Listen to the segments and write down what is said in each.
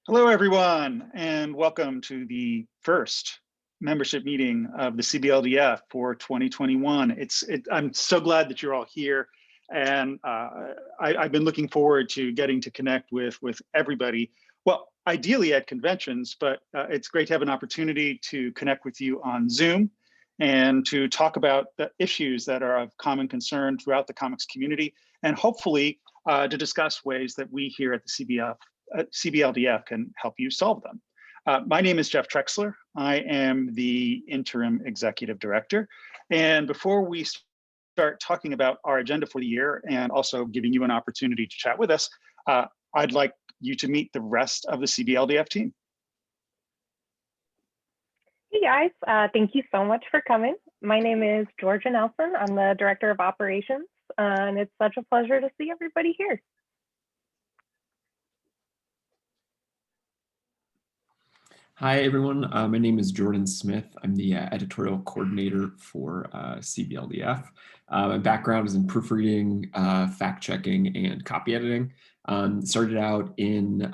Hello, everyone, and welcome to the first membership meeting of the CBLDF for 2021. I'm so glad that you're all here, and I've been looking forward to getting to connect with everybody. Well, ideally at conventions, but it's great to have an opportunity to connect with you on Zoom and to talk about the issues that are of common concern throughout the comics community, and hopefully to discuss ways that we here at the CBLDF can help you solve them. My name is Jeff Trexler. I am the interim executive director. And before we start talking about our agenda for the year and also giving you an opportunity to chat with us, I'd like you to meet the rest of the CBLDF team. Hey guys, thank you so much for coming. My name is Georgia Nelson. I'm the Director of Operations, and it's such a pleasure to see everybody here. Hi, everyone. My name is Jordan Smith. I'm the editorial coordinator for CBLDF. My background is in proofreading, fact-checking, and copy editing. Started out in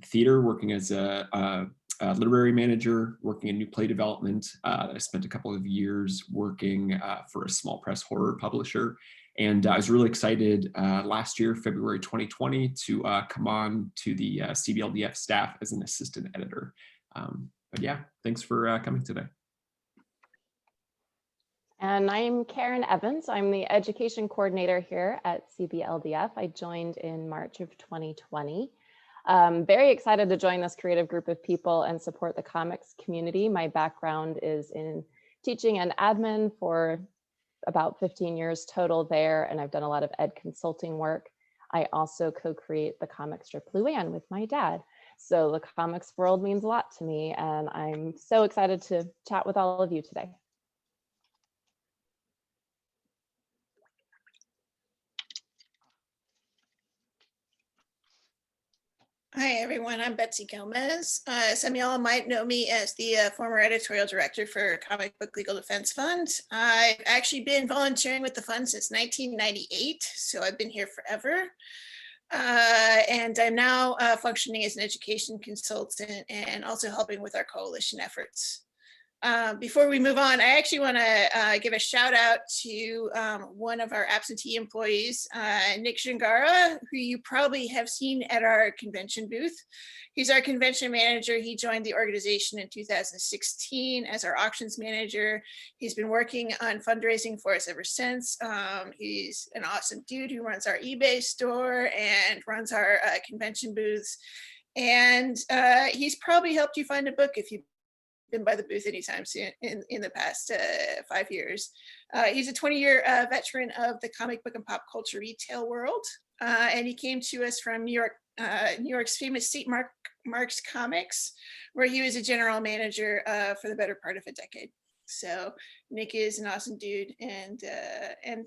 theater, working as a literary manager, working in new play development. I spent a couple of years working for a small press horror publisher. And I was really excited last year, February 2020, to come on to the CBLDF staff as an assistant editor. But yeah, thanks for coming today. And I'm Karen Evans. I'm the education coordinator here at CBLDF. I joined in March of 2020. Very excited to join this creative group of people and support the comics community. My background is in teaching and admin for about 15 years total there, and I've done a lot of ed consulting work. I also co-create the comic strip Luann with my dad. So the comics world means a lot to me, and I'm so excited to chat with all of you today. Hi, everyone. I'm Betsy Gomez. Some of y'all might know me as the former editorial director for Comic Book Legal Defense Fund. I've actually been volunteering with the fund since 1998, so I've been here forever. And I'm now functioning as an education consultant and also helping with our coalition efforts. Before we move on, I actually want to give a shout out to one of our absentee employees, Nick Shingara, who you probably have seen at our convention booth. He's our convention manager. He joined the organization in 2016 as our auctions manager. He's been working on fundraising for us ever since. He's an awesome dude who runs our eBay store and runs our convention booths. And he's probably helped you find a book if you've been by the booth anytime soon in the past 5 years. He's a 20-year veteran of the comic book and pop culture retail world. And he came to us from New York's famous St. Mark's Comics, where he was a general manager for the better part of a decade. So Nick is an awesome dude, and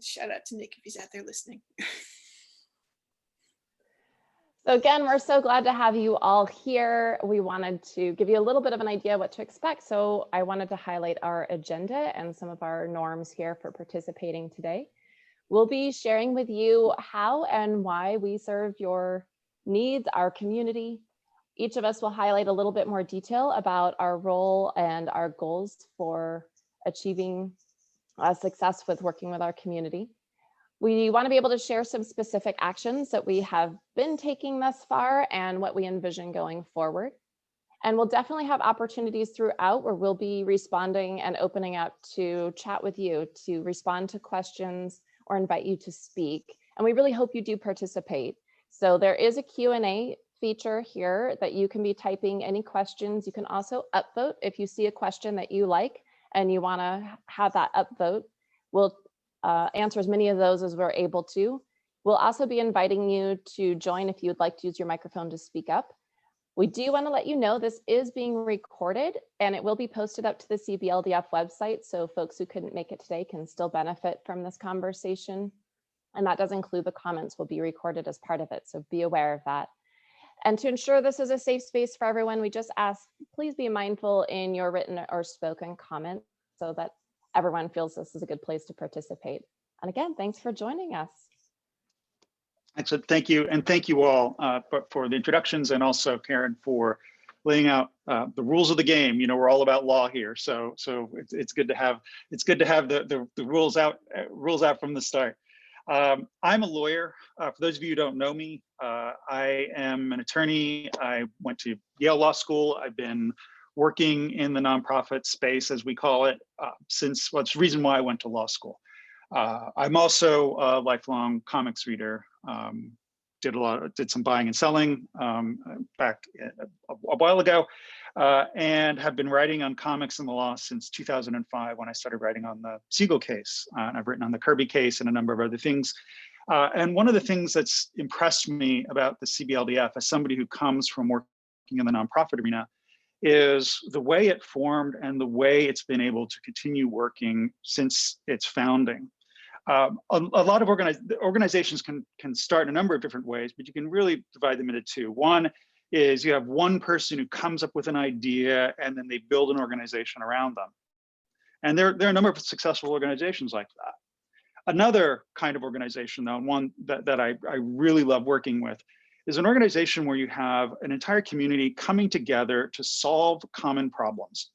shout out to Nick if he's out there listening. So again, we're so glad to have you all here. We wanted to give you a little bit of an idea what to expect. So I wanted to highlight our agenda and some of our norms here for participating today. We'll be sharing with you how and why we serve your needs, our community. Each of us will highlight a little bit more detail about our role and our goals for achieving success with working with our community. We want to be able to share some specific actions that we have been taking thus far and what we envision going forward. And we'll definitely have opportunities throughout where we'll be responding and opening up to chat with you, to respond to questions or invite you to speak. And we really hope you do participate. So there is a Q&A feature here that you can be typing any questions. You can also upvote if you see a question that you like and you want to have that upvote. We'll answer as many of those as we're able to. We'll also be inviting you to join if you'd like to use your microphone to speak up. We do want to let you know this is being recorded and it will be posted up to the CBLDF website, so folks who couldn't make it today can still benefit from this conversation. And that does include the comments will be recorded as part of it, so be aware of that. And to ensure this is a safe space for everyone, we just ask, please be mindful in your written or spoken comments so that everyone feels this is a good place to participate. And again, thanks for joining us. Excellent, thank you. And thank you all for the introductions, and also Karen for laying out the rules of the game. You know, we're all about law here. So it's good to have the rules out from the start. I'm a lawyer. For those of you who don't know me, I am an attorney. I went to Yale Law School. I've been working in the nonprofit space, as we call it, since, well, it's the reason why I went to law school. I'm also a lifelong comics reader. Did some buying and selling back a while ago, and have been writing on comics and the law since 2005, when I started writing on the Siegel case. And I've written on the Kirby case and a number of other things. And one of the things that's impressed me about the CBLDF, as somebody who comes from working in the nonprofit arena, is the way it formed and the way it's been able to continue working since its founding. A lot of organizations can start in a number of different ways, but you can really divide them into two. One is you have one person who comes up with an idea and then they build an organization around them. And there are a number of successful organizations like that. Another kind of organization, though, and one that I really love working with, is an organization where you have an entire community coming together to solve common problems.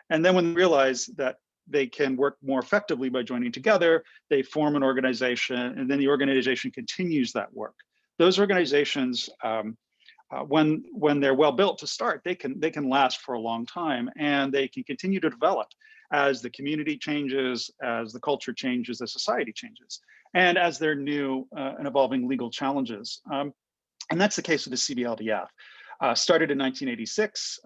And then when they realize that they can work more effectively by joining together, they form an organization, and then the organization continues that work. Those organizations, when they're well built to start, they can last for a long time, and they can continue to develop as the community changes, as the culture changes, as society changes, and as there are new and evolving legal challenges. And that's the case with the CBLDF. Started in 1986.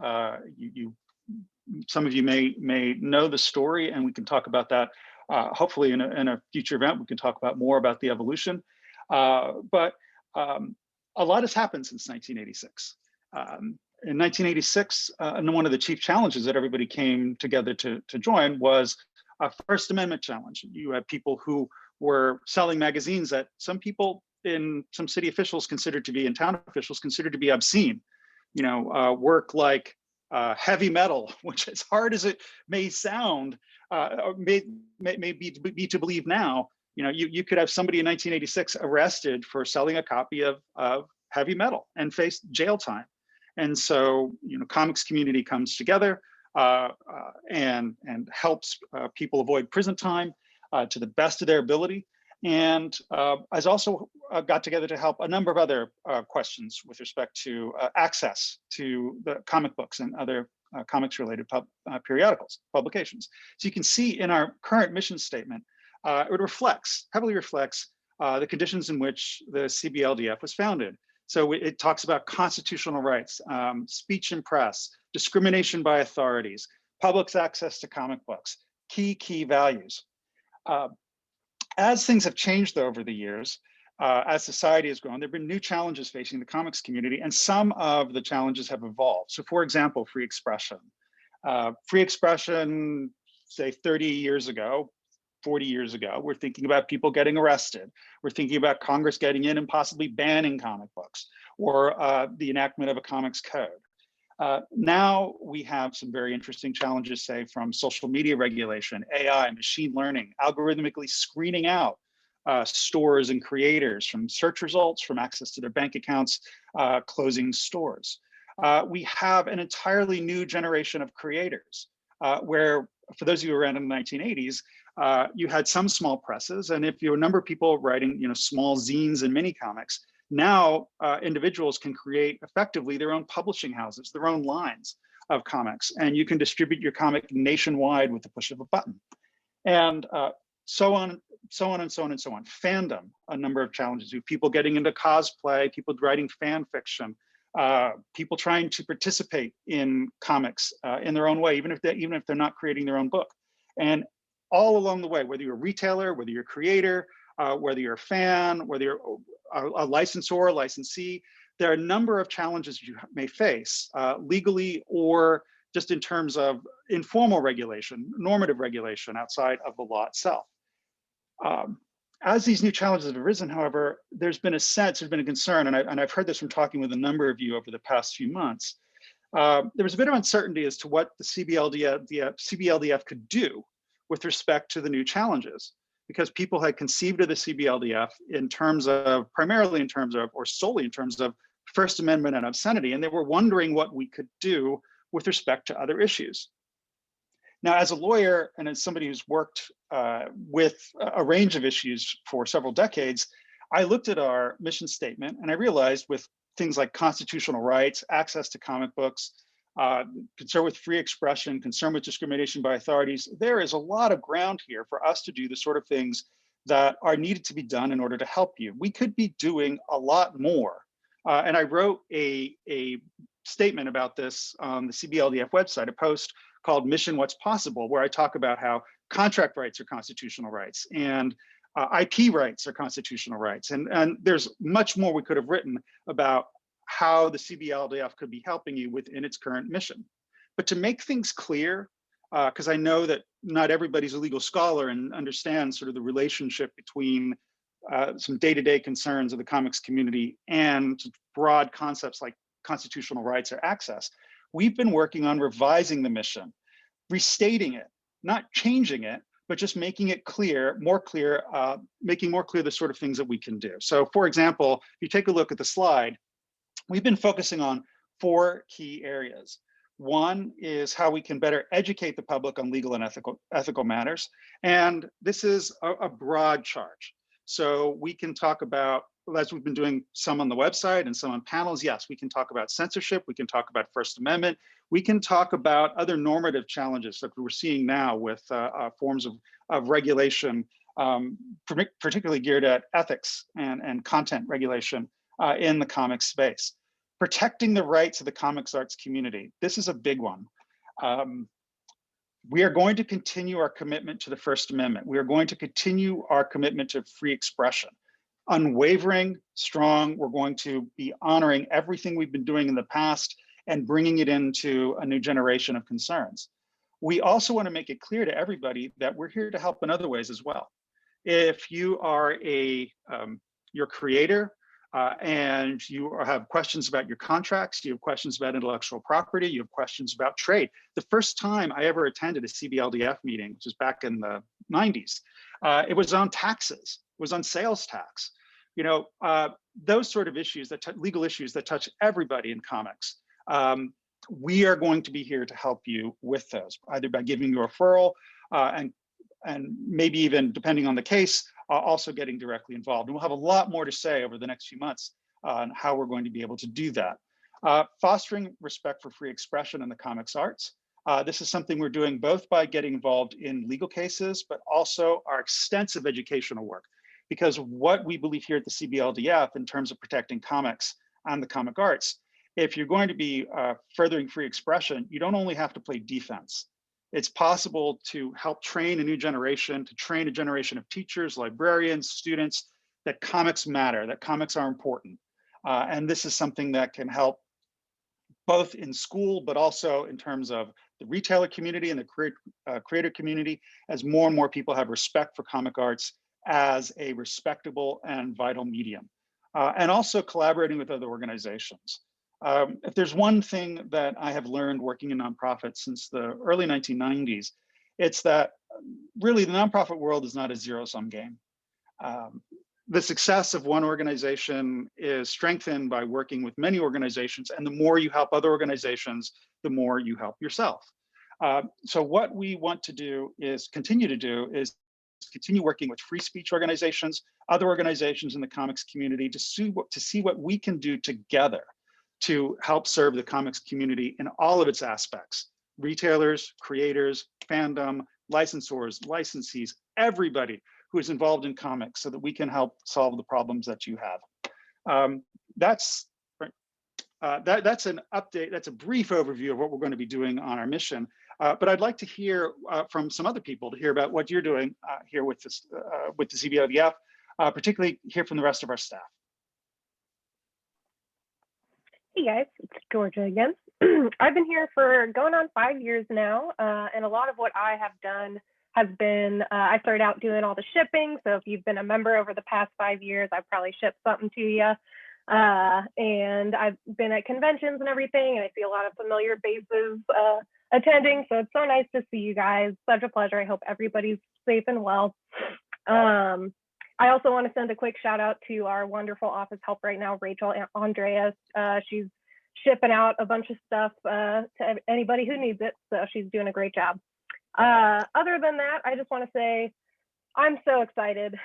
Some of you may know the story, and we can talk about that. Hopefully in a future event, we can talk about more about the evolution. But a lot has happened since 1986. In 1986, and one of the chief challenges that everybody came together to join was a First Amendment challenge. You had people who were selling magazines that some people in some city officials considered to be, and town officials considered to be, obscene. You know, work like heavy metal, which, as hard as it may sound, may be to believe now, you know, you could have somebody in 1986 arrested for selling a copy of heavy metal and face jail time. And so, you know, comics community comes together and helps people avoid prison time to the best of their ability. And has also got together to help a number of other questions with respect to access to the comic books and other comics related periodicals, publications. So you can see in our current mission statement, it heavily reflects the conditions in which the CBLDF was founded. So it talks about constitutional rights, speech and press, discrimination by authorities, public's access to comic books, key values. As things have changed over the years, as society has grown, there have been new challenges facing the comics community, and some of the challenges have evolved. So for example, free expression. Free expression, say 30 years ago, 40 years ago, we're thinking about people getting arrested. We're thinking about Congress getting in and possibly banning comic books, or the enactment of a comics code. Now we have some very interesting challenges, say, from social media regulation, AI, machine learning, algorithmically screening out stores and creators from search results, from access to their bank accounts, closing stores. We have an entirely new generation of creators, where, for those of you who were around in the 1980s, you had some small presses, and if you were a number of people writing, you know, small zines and mini comics, now individuals can create effectively their own publishing houses, their own lines of comics, and you can distribute your comic nationwide with the push of a button, and so on. Fandom, a number of challenges. You have people getting into cosplay, people writing fan fiction, people trying to participate in comics in their own way, even if they're not creating their own book. And all along the way, whether you're a retailer, whether you're a creator, whether you're a fan, whether you're a licensor, licensee, there are a number of challenges you may face legally, or just in terms of informal regulation, normative regulation outside of the law itself. As these new challenges have arisen, however, there's been a concern, and I've heard this from talking with a number of you over the past few months. There was a bit of uncertainty as to what the CBLDF could do with respect to the new challenges. because people had conceived of the CBLDF in terms of, primarily in terms of, or solely in terms of First Amendment and obscenity, and they were wondering what we could do with respect to other issues. Now, as a lawyer and as somebody who's worked with a range of issues for several decades, I looked at our mission statement and I realized with things like constitutional rights, access to comic books, concern with free expression, concern with discrimination by authorities, there is a lot of ground here for us to do the sort of things that are needed to be done in order to help you. We could be doing a lot more. And I wrote a statement about this on the CBLDF website, a post called Mission What's Possible, where I talk about how contract rights are constitutional rights and IP rights are constitutional rights. And there's much more we could have written about how the CBLDF could be helping you within its current mission. But to make things clear, because I know that not everybody's a legal scholar and understands sort of the relationship between some day-to-day concerns of the comics community and broad concepts like constitutional rights or access, we've been working on revising the mission, restating it, not changing it, but just making it clear, more clear, making more clear the sort of things that we can do. So for example, if you take a look at the slide, we've been focusing on 4 key areas. One is how we can better educate the public on legal and ethical matters. And this is a broad charge. So we can talk about, as we've been doing some on the website and some on panels, yes, we can talk about censorship, we can talk about First Amendment, we can talk about other normative challenges that we're seeing now with forms of regulation, particularly geared at ethics and content regulation in the comics space. Protecting the rights of the comics arts community. This is a big one. We are going to continue our commitment to the First Amendment. We are going to continue our commitment to free expression. Unwavering, strong, we're going to be honoring everything we've been doing in the past and bringing it into a new generation of concerns. We also want to make it clear to everybody that we're here to help in other ways as well. If you are your creator, and you have questions about your contracts, you have questions about intellectual property, you have questions about trade. The first time I ever attended a CBLDF meeting, which was back in the 90s, it was on taxes, it was on sales tax. You know, those sort of issues, legal issues that touch everybody in comics. We are going to be here to help you with those, either by giving you a referral and maybe even, depending on the case, also getting directly involved. And we'll have a lot more to say over the next few months on how we're going to be able to do that. Fostering respect for free expression in the comics arts. This is something we're doing both by getting involved in legal cases, but also our extensive educational work. Because what we believe here at the CBLDF in terms of protecting comics and the comic arts, if you're going to be furthering free expression, you don't only have to play defense. It's possible to help train a new generation, to train a generation of teachers, librarians, students, that comics matter, that comics are important. And this is something that can help both in school, but also in terms of the retailer community and the creator community, as more and more people have respect for comic arts as a respectable and vital medium. And also collaborating with other organizations. If there's one thing that I have learned working in nonprofits since the early 1990s, it's that really the nonprofit world is not a zero-sum game. The success of one organization is strengthened by working with many organizations, and the more you help other organizations, the more you help yourself. So what we want to do is continue working with free speech organizations, other organizations in the comics community to see what we can do together to help serve the comics community in all of its aspects: retailers, creators, fandom, licensors, licensees, everybody who is involved in comics, so that we can help solve the problems that you have. That's an update, that's a brief overview of what we're going to be doing on our mission. But I'd like to hear from some other people to hear about what you're doing here with the CBLDF, particularly hear from the rest of our staff. Hey guys, it's Georgia again. I've been here for going on 5 years now, and a lot of what I have done has been, I started out doing all the shipping. So if you've been a member over the past 5 years, I've probably shipped something to you. And I've been at conventions and everything, and I see a lot of familiar faces attending. So it's so nice to see you guys. Such a pleasure. I hope everybody's safe and well. I also want to send a quick shout out to our wonderful office help right now, Rachel Andreas. She's shipping out a bunch of stuff to anybody who needs it, so she's doing a great job. Other than that, I just want to say I'm so excited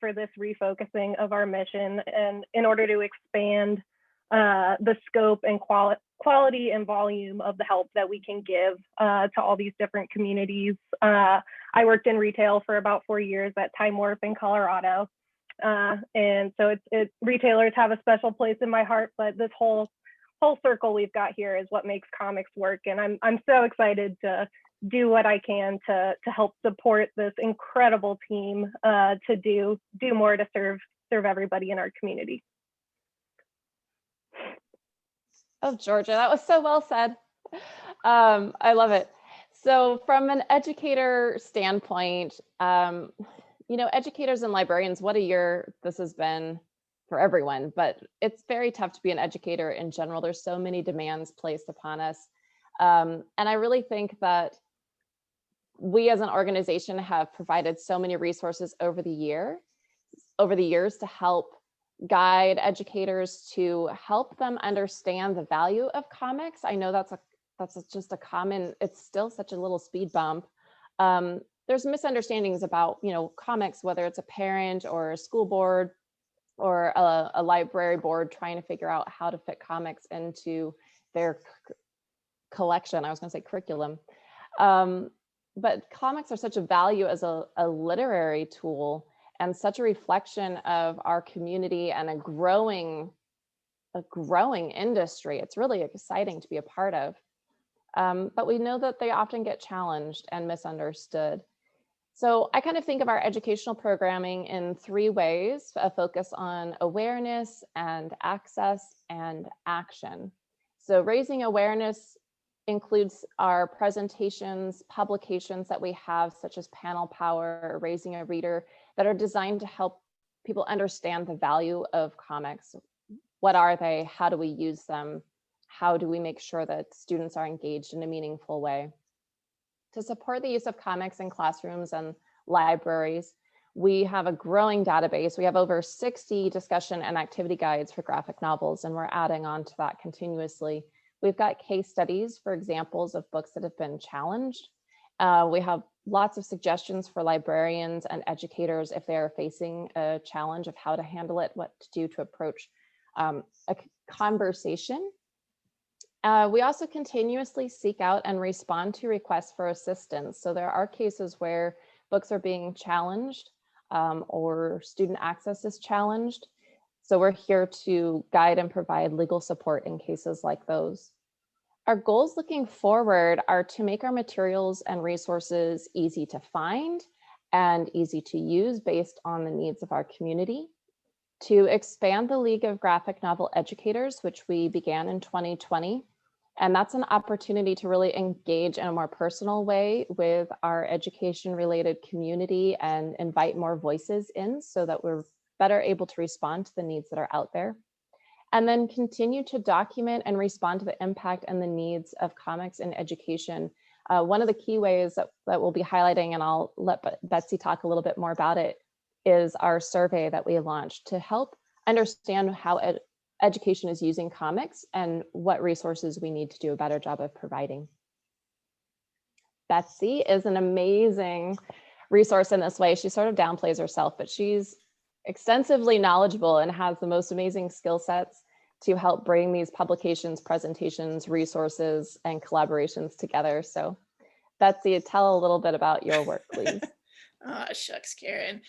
for this refocusing of our mission, and in order to expand the scope and quality and volume of the help that we can give to all these different communities. I worked in retail for about 4 years at Time Warp in Colorado. And so retailers have a special place in my heart, but this whole circle we've got here is what makes comics work. And I'm so excited to do what I can to help support this incredible team to do more to serve everybody in our community. Oh, Georgia, that was so well said. I love it. So from an educator standpoint, educators and librarians, what a year this has been for everyone, but it's very tough to be an educator in general. There's so many demands placed upon us. And I really think that we as an organization have provided so many resources over the years to help guide educators to help them understand the value of comics. I know that's just a common, it's still such a little speed bump. There's misunderstandings about, comics, whether it's a parent or a school board or a library board trying to figure out how to fit comics into their collection. I was going to say curriculum. But comics are such a value as a literary tool and such a reflection of our community and a growing industry. It's really exciting to be a part of. But we know that they often get challenged and misunderstood. So I kind of think of our educational programming in 3 ways: a focus on awareness and access and action. So raising awareness includes our presentations, publications that we have, such as Panel Power, Raising a Reader, that are designed to help people understand the value of comics. What are they? How do we use them? How do we make sure that students are engaged in a meaningful way? To support the use of comics in classrooms and libraries, we have a growing database. We have over 60 discussion and activity guides for graphic novels, and we're adding on to that continuously. We've got case studies for examples of books that have been challenged. We have lots of suggestions for librarians and educators if they are facing a challenge of how to handle it, what to do to approach a conversation. We also continuously seek out and respond to requests for assistance. So there are cases where books are being challenged or student access is challenged. So we're here to guide and provide legal support in cases like those. Our goals looking forward are to make our materials and resources easy to find and easy to use based on the needs of our community, to expand the League of Graphic Novel Educators, which we began in 2020. And that's an opportunity to really engage in a more personal way with our education-related community and invite more voices in so that we're better able to respond to the needs that are out there. And then continue to document and respond to the impact and the needs of comics in education. One of the key ways that we'll be highlighting, and I'll let Betsy talk a little bit more about it, is our survey that we launched to help understand how education is using comics and what resources we need to do a better job of providing. Betsy is an amazing resource in this way. She sort of downplays herself, but she's extensively knowledgeable and has the most amazing skill sets to help bring these publications, presentations, resources, and collaborations together. So Betsy, tell a little bit about your work, please. Oh, shucks, Karen.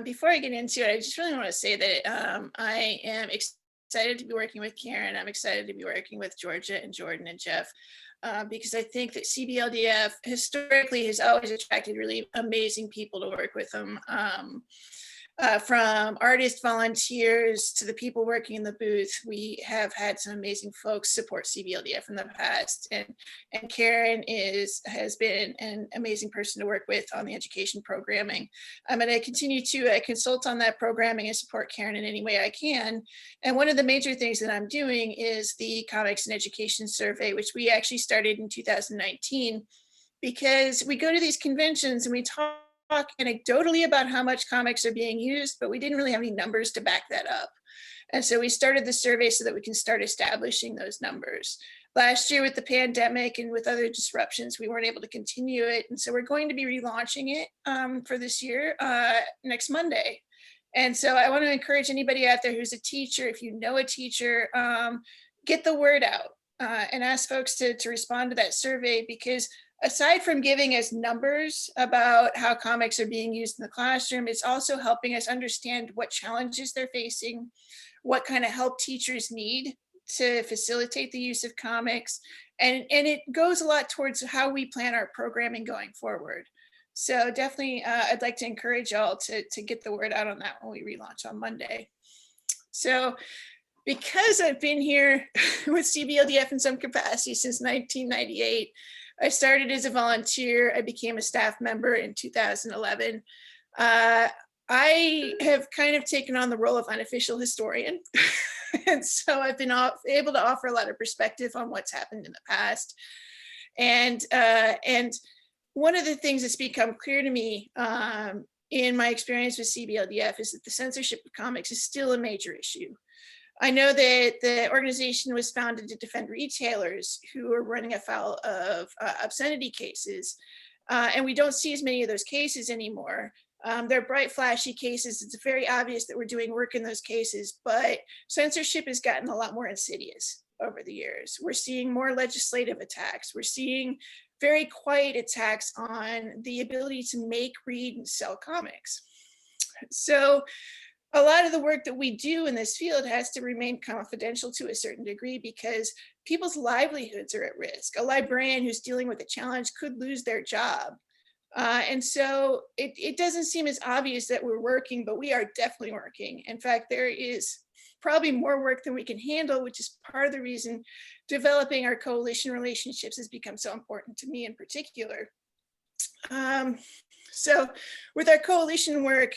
Before I get into it, I just really want to say that I am excited to be working with Karen. I'm excited to be working with Georgia and Jordan and Jeff, because I think that CBLDF historically has always attracted really amazing people to work with them. From artist volunteers to the people working in the booth, we have had some amazing folks support CBLDF in the past, and Karen has been an amazing person to work with on the education programming. I'm going to continue to consult on that programming and support Karen in any way I can. And one of the major things that I'm doing is the Comics and Education Survey, which we actually started in 2019, because we go to these conventions and we talk anecdotally about how much comics are being used, but we didn't really have any numbers to back that up. And so we started the survey so that we can start establishing those numbers. Last year with the pandemic and with other disruptions, we weren't able to continue it. And so we're going to be relaunching it for this year next Monday. And so I want to encourage anybody out there who's a teacher, if you know a teacher, get the word out and ask folks to respond to that survey, because aside from giving us numbers about how comics are being used in the classroom, it's also helping us understand what challenges they're facing, what kind of help teachers need to facilitate the use of comics. And it goes a lot towards how we plan our programming going forward. So definitely, I'd like to encourage y'all to get the word out on that when we relaunch on Monday. So because I've been here with CBLDF in some capacity since 1998, I started as a volunteer. I became a staff member in 2011. I have kind of taken on the role of unofficial historian. And so I've been able to offer a lot of perspective on what's happened in the past. And one of the things that's become clear to me in my experience with CBLDF is that the censorship of comics is still a major issue. I know that the organization was founded to defend retailers who are running afoul of obscenity cases. And we don't see as many of those cases anymore. They're bright, flashy cases. It's very obvious that we're doing work in those cases, but censorship has gotten a lot more insidious over the years. We're seeing more legislative attacks. We're seeing very quiet attacks on the ability to make, read, and sell comics. So a lot of the work that we do in this field has to remain confidential to a certain degree because people's livelihoods are at risk. A librarian who's dealing with a challenge could lose their job. And so it doesn't seem as obvious that we're working, but we are definitely working. In fact, there is probably more work than we can handle, which is part of the reason developing our coalition relationships has become so important to me in particular. So with our coalition work,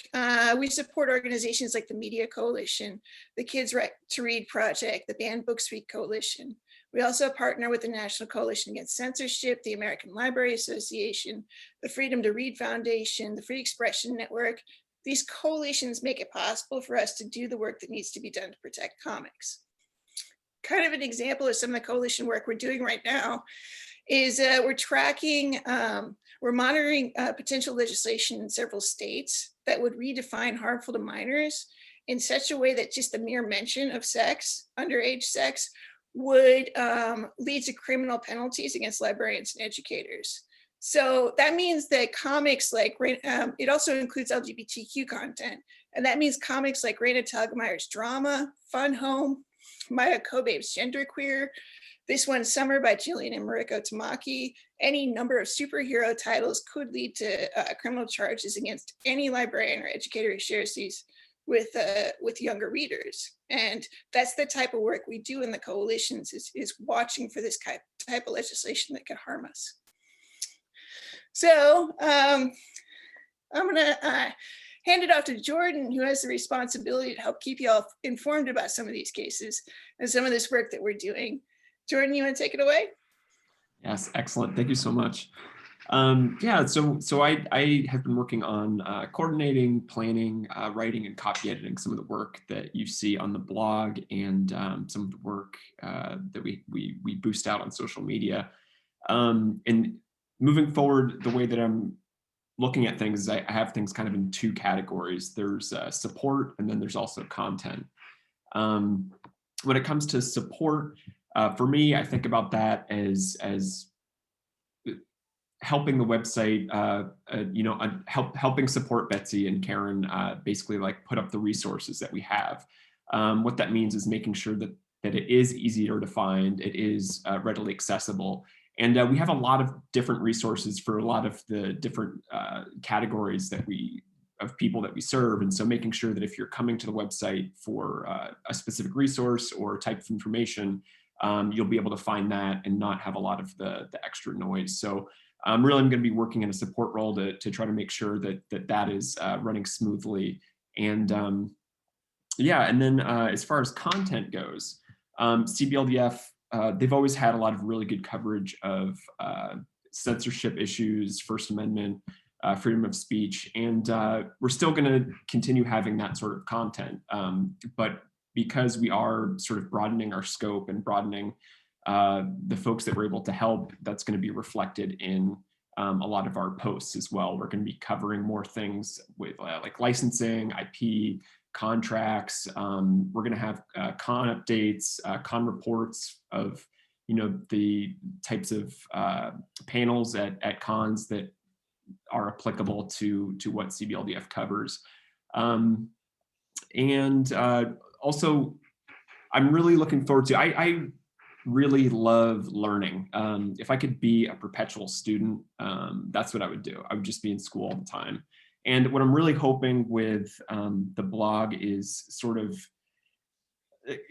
we support organizations like the Media Coalition, the Kids Right to Read Project, the Banned Books Week Coalition. We also partner with the National Coalition Against Censorship, the American Library Association, the Freedom to Read Foundation, the Free Expression Network. These coalitions make it possible for us to do the work that needs to be done to protect comics. Kind of an example of some of the coalition work we're doing right now is we're monitoring potential legislation in several states that would redefine harmful to minors in such a way that just the mere mention of sex, underage sex, would lead to criminal penalties against librarians and educators. So that means that comics like, it also includes LGBTQ content. And that means comics like Raina Telgemeier's Drama, Fun Home, Maya Kobabe's Genderqueer, This One Summer by Jillian and Mariko Tamaki, any number of superhero titles could lead to criminal charges against any librarian or educator who shares these with younger readers. And that's the type of work we do in the coalitions is watching for this type of legislation that could harm us. So I'm gonna hand it off to Jordan, who has the responsibility to help keep you all informed about some of these cases and some of this work that we're doing. Jordan, you wanna take it away? Yes, excellent. Thank you so much. Yeah, so I have been working on coordinating, planning, writing, and copy editing some of the work that you see on the blog and some of the work that we boost out on social media. And moving forward, the way that I'm looking at things is I have things kind of in two categories. There's support, and then there's also content. When it comes to support, for me, I think about that as helping the website, helping support Betsy and Karen, basically like put up the resources that we have. What that means is making sure that it is easier to find, it is readily accessible. And we have a lot of different resources for a lot of the different categories of people that we serve. And so making sure that if you're coming to the website for a specific resource or type of information, you'll be able to find that and not have a lot of the extra noise. So really, I'm going to be working in a support role to try to make sure that is running smoothly. And yeah, and then as far as content goes, CBLDF, they've always had a lot of really good coverage of censorship issues, First Amendment, freedom of speech. And we're still going to continue having that sort of content. But because we are sort of broadening our scope and broadening the folks that we're able to help, that's going to be reflected in a lot of our posts as well. We're going to be covering more things with like licensing, IP, contracts. We're going to have con updates, con reports of, you know, the types of panels at cons that are applicable to what CBLDF covers. And also, I'm really looking forward to, I really love learning. If I could be a perpetual student, that's what I would do. I would just be in school all the time. And what I'm really hoping with the blog is sort of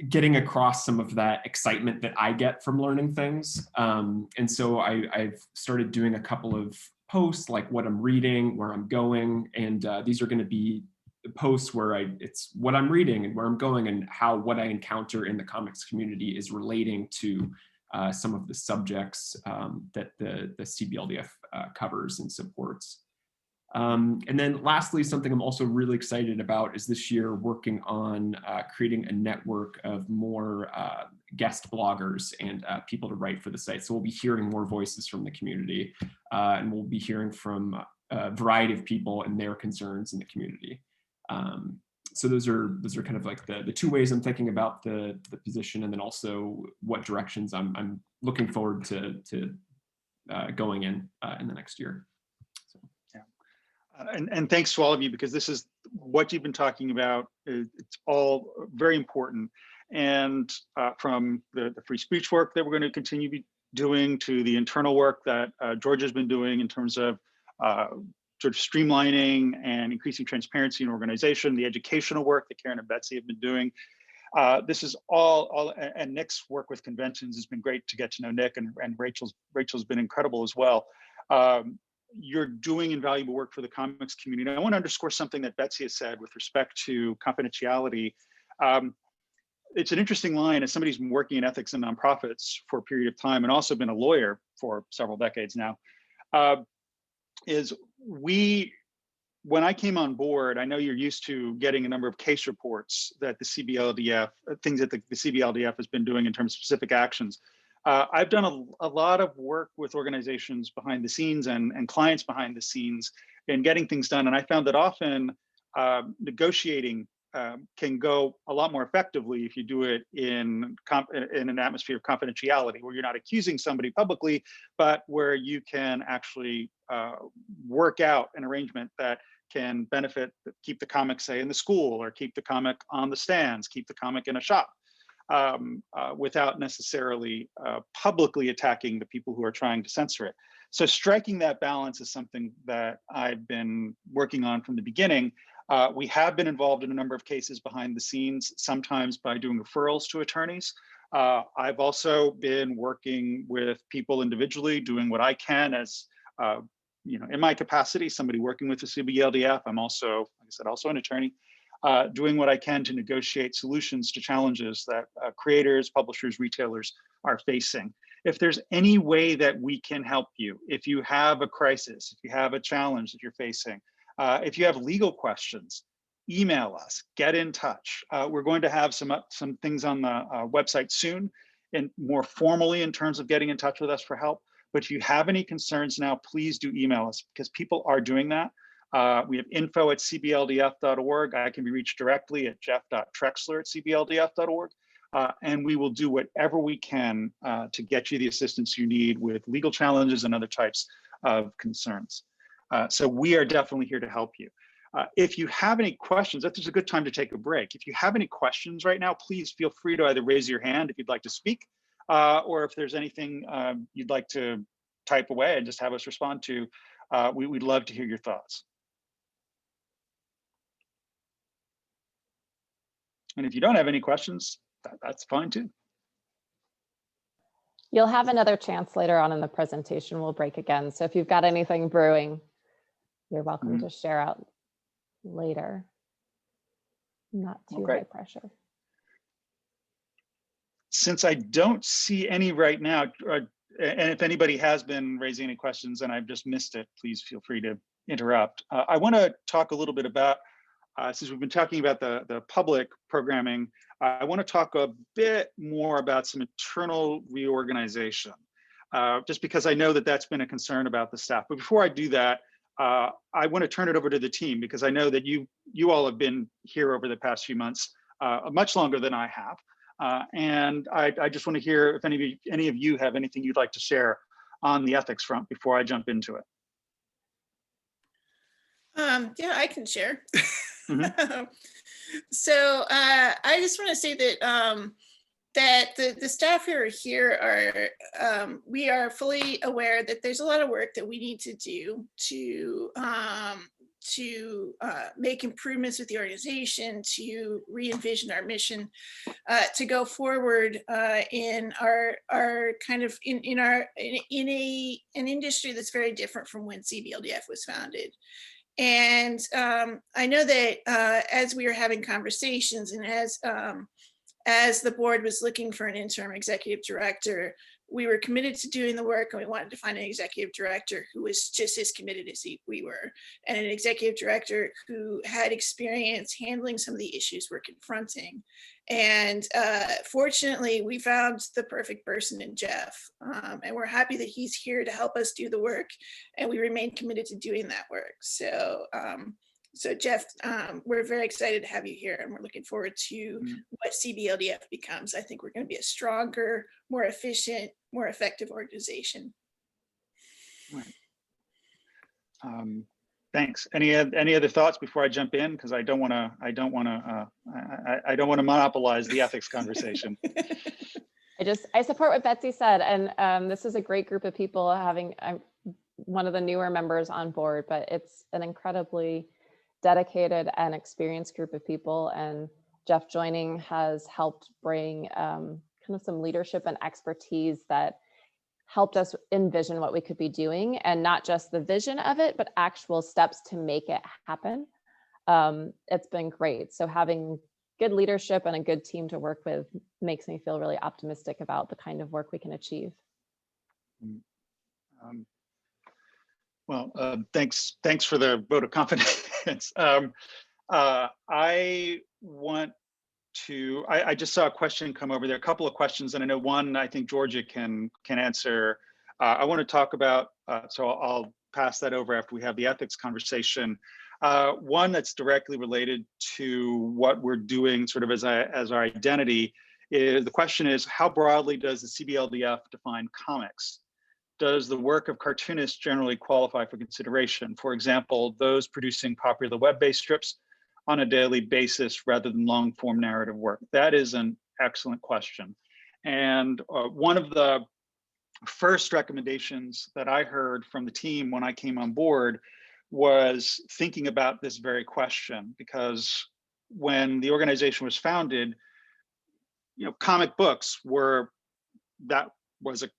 getting across some of that excitement that I get from learning things. And so I've started doing a couple of posts, like what I'm reading, where I'm going, and these are going to be posts where it's what I'm reading and where I'm going, and how what I encounter in the comics community is relating to some of the subjects that the CBLDF covers and supports. And then lastly, something I'm also really excited about is this year working on creating a network of more guest bloggers and people to write for the site. So we'll be hearing more voices from the community, and we'll be hearing from a variety of people and their concerns in the community. So those are kind of like the two ways I'm thinking about the position, and then also what directions I'm looking forward to going in the next year. So. Yeah, and thanks to all of you, because this is what you've been talking about. It's all very important, and from the free speech work that we're going to continue doing to the internal work that Georgia's been doing in terms of sort of streamlining and increasing transparency in organization, the educational work that Karen and Betsy have been doing. This is all, and Nick's work with conventions has been great to get to know Nick, and Rachel's been incredible as well. You're doing invaluable work for the comics community. And I want to underscore something that Betsy has said with respect to confidentiality. It's an interesting line as somebody who's been working in ethics and nonprofits for a period of time and also been a lawyer for several decades now. When I came on board, I know you're used to getting a number of case reports that the CBLDF, things that the CBLDF has been doing in terms of specific actions. I've done a lot of work with organizations behind the scenes and clients behind the scenes in getting things done. And I found that often negotiating can go a lot more effectively if you do it in an atmosphere of confidentiality, where you're not accusing somebody publicly, but where you can actually work out an arrangement that can benefit, keep the comic, say, in the school, or keep the comic on the stands, keep the comic in a shop, without necessarily publicly attacking the people who are trying to censor it. So striking that balance is something that I've been working on from the beginning. We have been involved in a number of cases behind the scenes, sometimes by doing referrals to attorneys. I've also been working with people individually, doing what I can as, in my capacity, somebody working with the CBLDF. I'm also, like I said, also an attorney, doing what I can to negotiate solutions to challenges that creators, publishers, retailers are facing. If there's any way that we can help you, if you have a crisis, if you have a challenge that you're facing, if you have legal questions, email us, get in touch. We're going to have some things on the website soon, and more formally in terms of getting in touch with us for help. But if you have any concerns now, please do email us, because people are doing that. We have info@cbldf.org. I can be reached directly at jeff.trexler@cbldf.org. And we will do whatever we can to get you the assistance you need with legal challenges and other types of concerns. So we are definitely here to help you. If you have any questions, that is a good time to take a break. If you have any questions right now, please feel free to either raise your hand if you'd like to speak, or if there's anything you'd like to type away and just have us respond to, we'd love to hear your thoughts. And if you don't have any questions, that's fine too. You'll have another chance later on in the presentation. We'll break again. So if you've got anything brewing, you're welcome to share out later. Not too high pressure. Since I don't see any right now, and if anybody has been raising any questions and I've just missed it, please feel free to interrupt. I want to talk a little bit about, since we've been talking about the public programming, I want to talk a bit more about some internal reorganization, just because I know that that's been a concern about the staff. But before I do that, I want to turn it over to the team, because I know that you all have been here over the past few months, much longer than I have. And I just want to hear if any of you have anything you'd like to share on the ethics front before I jump into it. Yeah, I can share. Mm-hmm. So I just want to say that that the staff who are here are, we are fully aware that there's a lot of work that we need to do to make improvements with the organization, to re-envision our mission, to go forward in our kind of in an industry that's very different from when CBLDF was founded. And I know that as we were having conversations, and as the board was looking for an interim executive director, we were committed to doing the work, and we wanted to find an executive director who was just as committed as we were, and an executive director who had experience handling some of the issues we're confronting. And fortunately, we found the perfect person in Jeff, and we're happy that he's here to help us do the work, and we remain committed to doing that work. So so Jeff, we're very excited to have you here, and we're looking forward to what CBLDF becomes. I think we're going to be a stronger, more efficient, more effective organization. Right. Thanks. Any other thoughts before I jump in? Because I don't want to monopolize the ethics conversation. I support what Betsy said, and this is a great group of people. I'm one of the newer members on board, but it's an incredibly dedicated and experienced group of people, and Jeff joining has helped bring kind of some leadership and expertise that helped us envision what we could be doing, and not just the vision of it, but actual steps to make it happen. It's been great. So having good leadership and a good team to work with makes me feel really optimistic about the kind of work we can achieve. Well, thanks for the vote of confidence. I just saw a question come over there, a couple of questions, and I know one I think Georgia can answer. I want to talk about, so I'll pass that over after we have the ethics conversation. One that's directly related to what we're doing sort of as our identity is, the question is, how broadly does the CBLDF define comics? Does the work of cartoonists generally qualify for consideration? For example, those producing popular web-based strips on a daily basis rather than long-form narrative work? That is an excellent question. And one of the first recommendations that I heard from the team when I came on board was thinking about this very question, because when the organization was founded, comic books that was a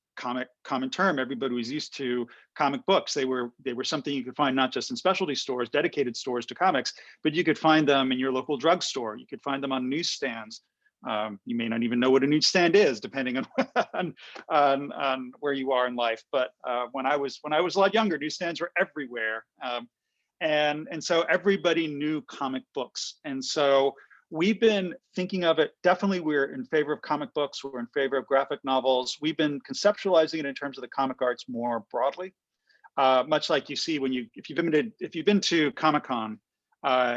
common term. Everybody was used to comic books. They were something you could find not just in specialty stores, dedicated stores to comics, but you could find them in your local drugstore. You could find them on newsstands. You may not even know what a newsstand is, depending on where you are in life. But when I was a lot younger, newsstands were everywhere, and so everybody knew comic books. And so we've been thinking of it. Definitely, we're in favor of comic books. We're in favor of graphic novels. We've been conceptualizing it in terms of the comic arts more broadly, much like you see if you've been to Comic-Con,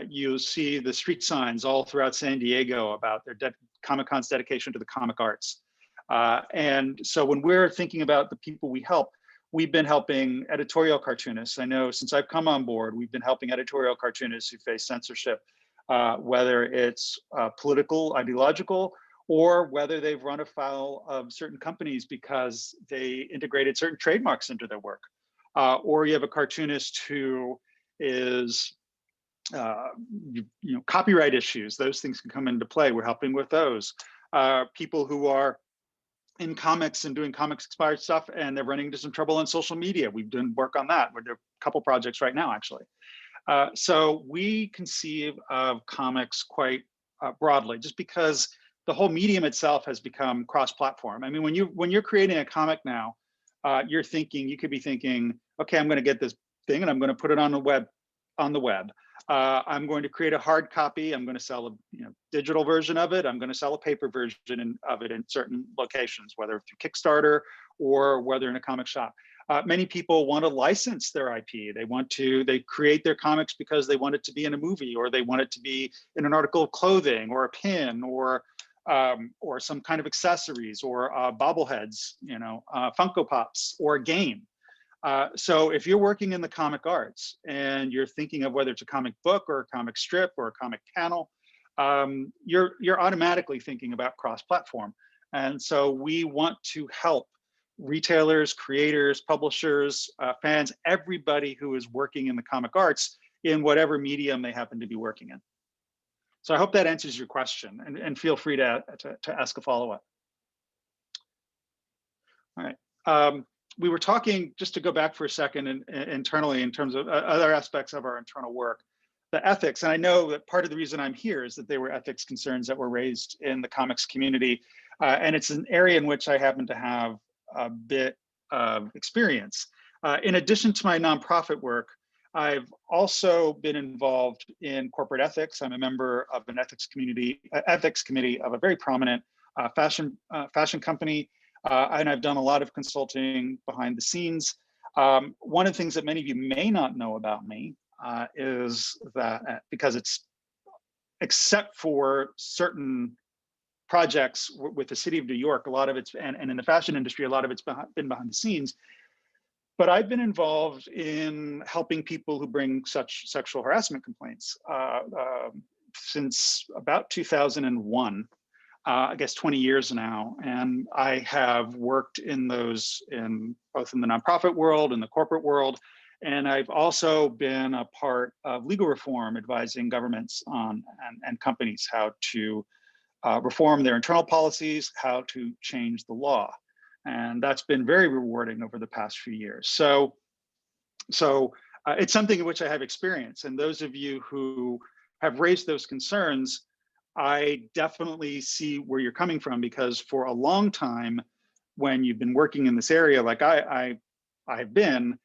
you'll see the street signs all throughout San Diego about their Comic-Con's dedication to the comic arts. And so when we're thinking about the people we help, we've been helping editorial cartoonists. I know since I've come on board, we've been helping editorial cartoonists who face censorship, whether it's political, ideological, or whether they've run afoul of certain companies because they integrated certain trademarks into their work. Or you have a cartoonist who is, copyright issues, those things can come into play. We're helping with those. People who are in comics and doing comics expired stuff, and they're running into some trouble on social media. We've done work on that. We're doing a couple projects right now, actually. So we conceive of comics quite broadly, just because the whole medium itself has become cross-platform. I mean, when you're creating a comic now, you could be thinking, okay, I'm going to get this thing and I'm going to put it on the web. I'm going to create a hard copy. I'm going to sell a digital version of it. I'm going to sell a paper version of it in certain locations, whether through Kickstarter or whether in a comic shop. Many people want to license their IP. They create their comics because they want it to be in a movie, or they want it to be in an article of clothing, or a pin, or some kind of accessories, or bobbleheads, Funko Pops, or a game. So if you're working in the comic arts and you're thinking of whether it's a comic book or a comic strip or a comic panel, you're automatically thinking about cross-platform. And so we want to help retailers, creators, publishers, fans, everybody who is working in the comic arts in whatever medium they happen to be working in. So I hope that answers your question, and feel free to ask a follow-up. All right. We were talking, just to go back for a second, internally in terms of other aspects of our internal work, the ethics. And I know that part of the reason I'm here is that there were ethics concerns that were raised in the comics community. And it's an area in which I happen to have a bit of experience. In addition to my nonprofit work, I've also been involved in corporate ethics. I'm a member of an ethics committee of a very prominent fashion company. And I've done a lot of consulting behind the scenes. One of the things that many of you may not know about me is that because it's, except for certain projects with the city of New York, a lot of it's, and in the fashion industry, a lot of it's been behind the scenes. But I've been involved in helping people who bring such sexual harassment complaints since about 2001. I guess 20 years now, and I have worked in those, both in the nonprofit world and the corporate world, and I've also been a part of legal reform, advising governments on and companies how to reform their internal policies, how to change the law, and that's been very rewarding over the past few years. So it's something in which I have experience, and those of you who have raised those concerns, I definitely see where you're coming from, because for a long time, when you've been working in this area, like I've been,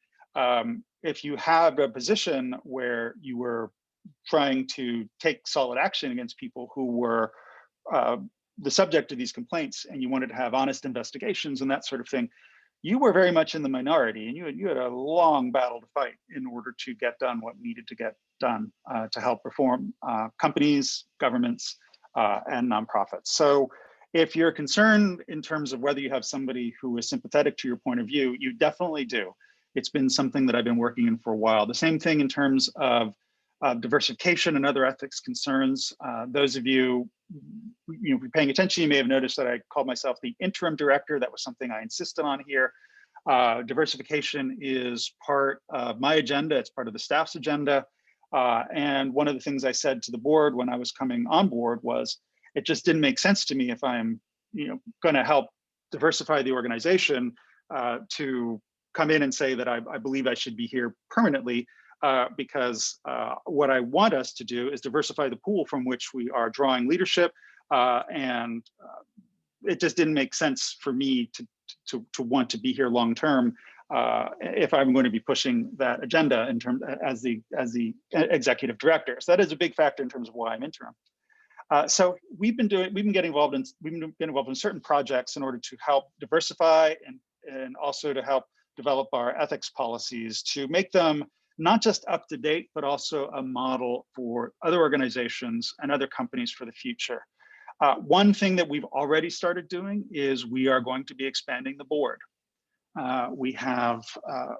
if you have a position where you were trying to take solid action against people who were the subject of these complaints, and you wanted to have honest investigations and that sort of thing, you were very much in the minority, and you had a long battle to fight in order to get done what needed to get done to help reform companies, governments, and nonprofits. So if you're concerned in terms of whether you have somebody who is sympathetic to your point of view, you definitely do. It's been something that I've been working in for a while. The same thing in terms of diversification and other ethics concerns. Those of you paying attention, you may have noticed that I called myself the interim director. That was something I insisted on here. Diversification is part of my agenda. It's part of the staff's agenda. And one of the things I said to the board when I was coming on board was, it just didn't make sense to me if I'm going to help diversify the organization to come in and say that I believe I should be here permanently, because what I want us to do is diversify the pool from which we are drawing leadership, and it just didn't make sense for me to want to be here long term if I'm going to be pushing that agenda in terms as the executive director. So that is a big factor in terms of why I'm interim. So we've been getting involved in certain projects in order to help diversify and also to help develop our ethics policies to make them not just up to date, but also a model for other organizations and other companies for the future. One thing that we've already started doing is we are going to be expanding the board. We have a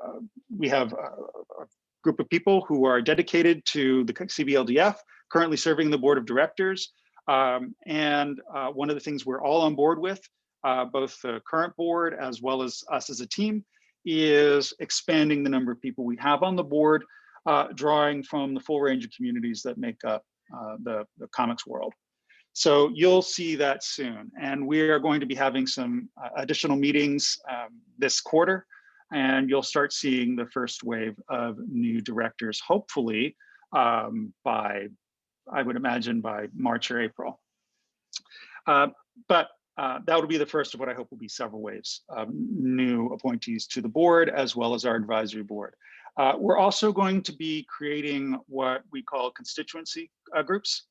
group of people who are dedicated to the CBLDF, currently serving the board of directors. And one of the things we're all on board with, both the current board as well as us as a team, is expanding the number of people we have on the board, drawing from the full range of communities that make up the comics world. So you'll see that soon. And we are going to be having some additional meetings this quarter, and you'll start seeing the first wave of new directors, hopefully by, I would imagine, by March or April. But that will be the first of what I hope will be several waves of new appointees to the board, as well as our advisory board. We're also going to be creating what we call constituency groups.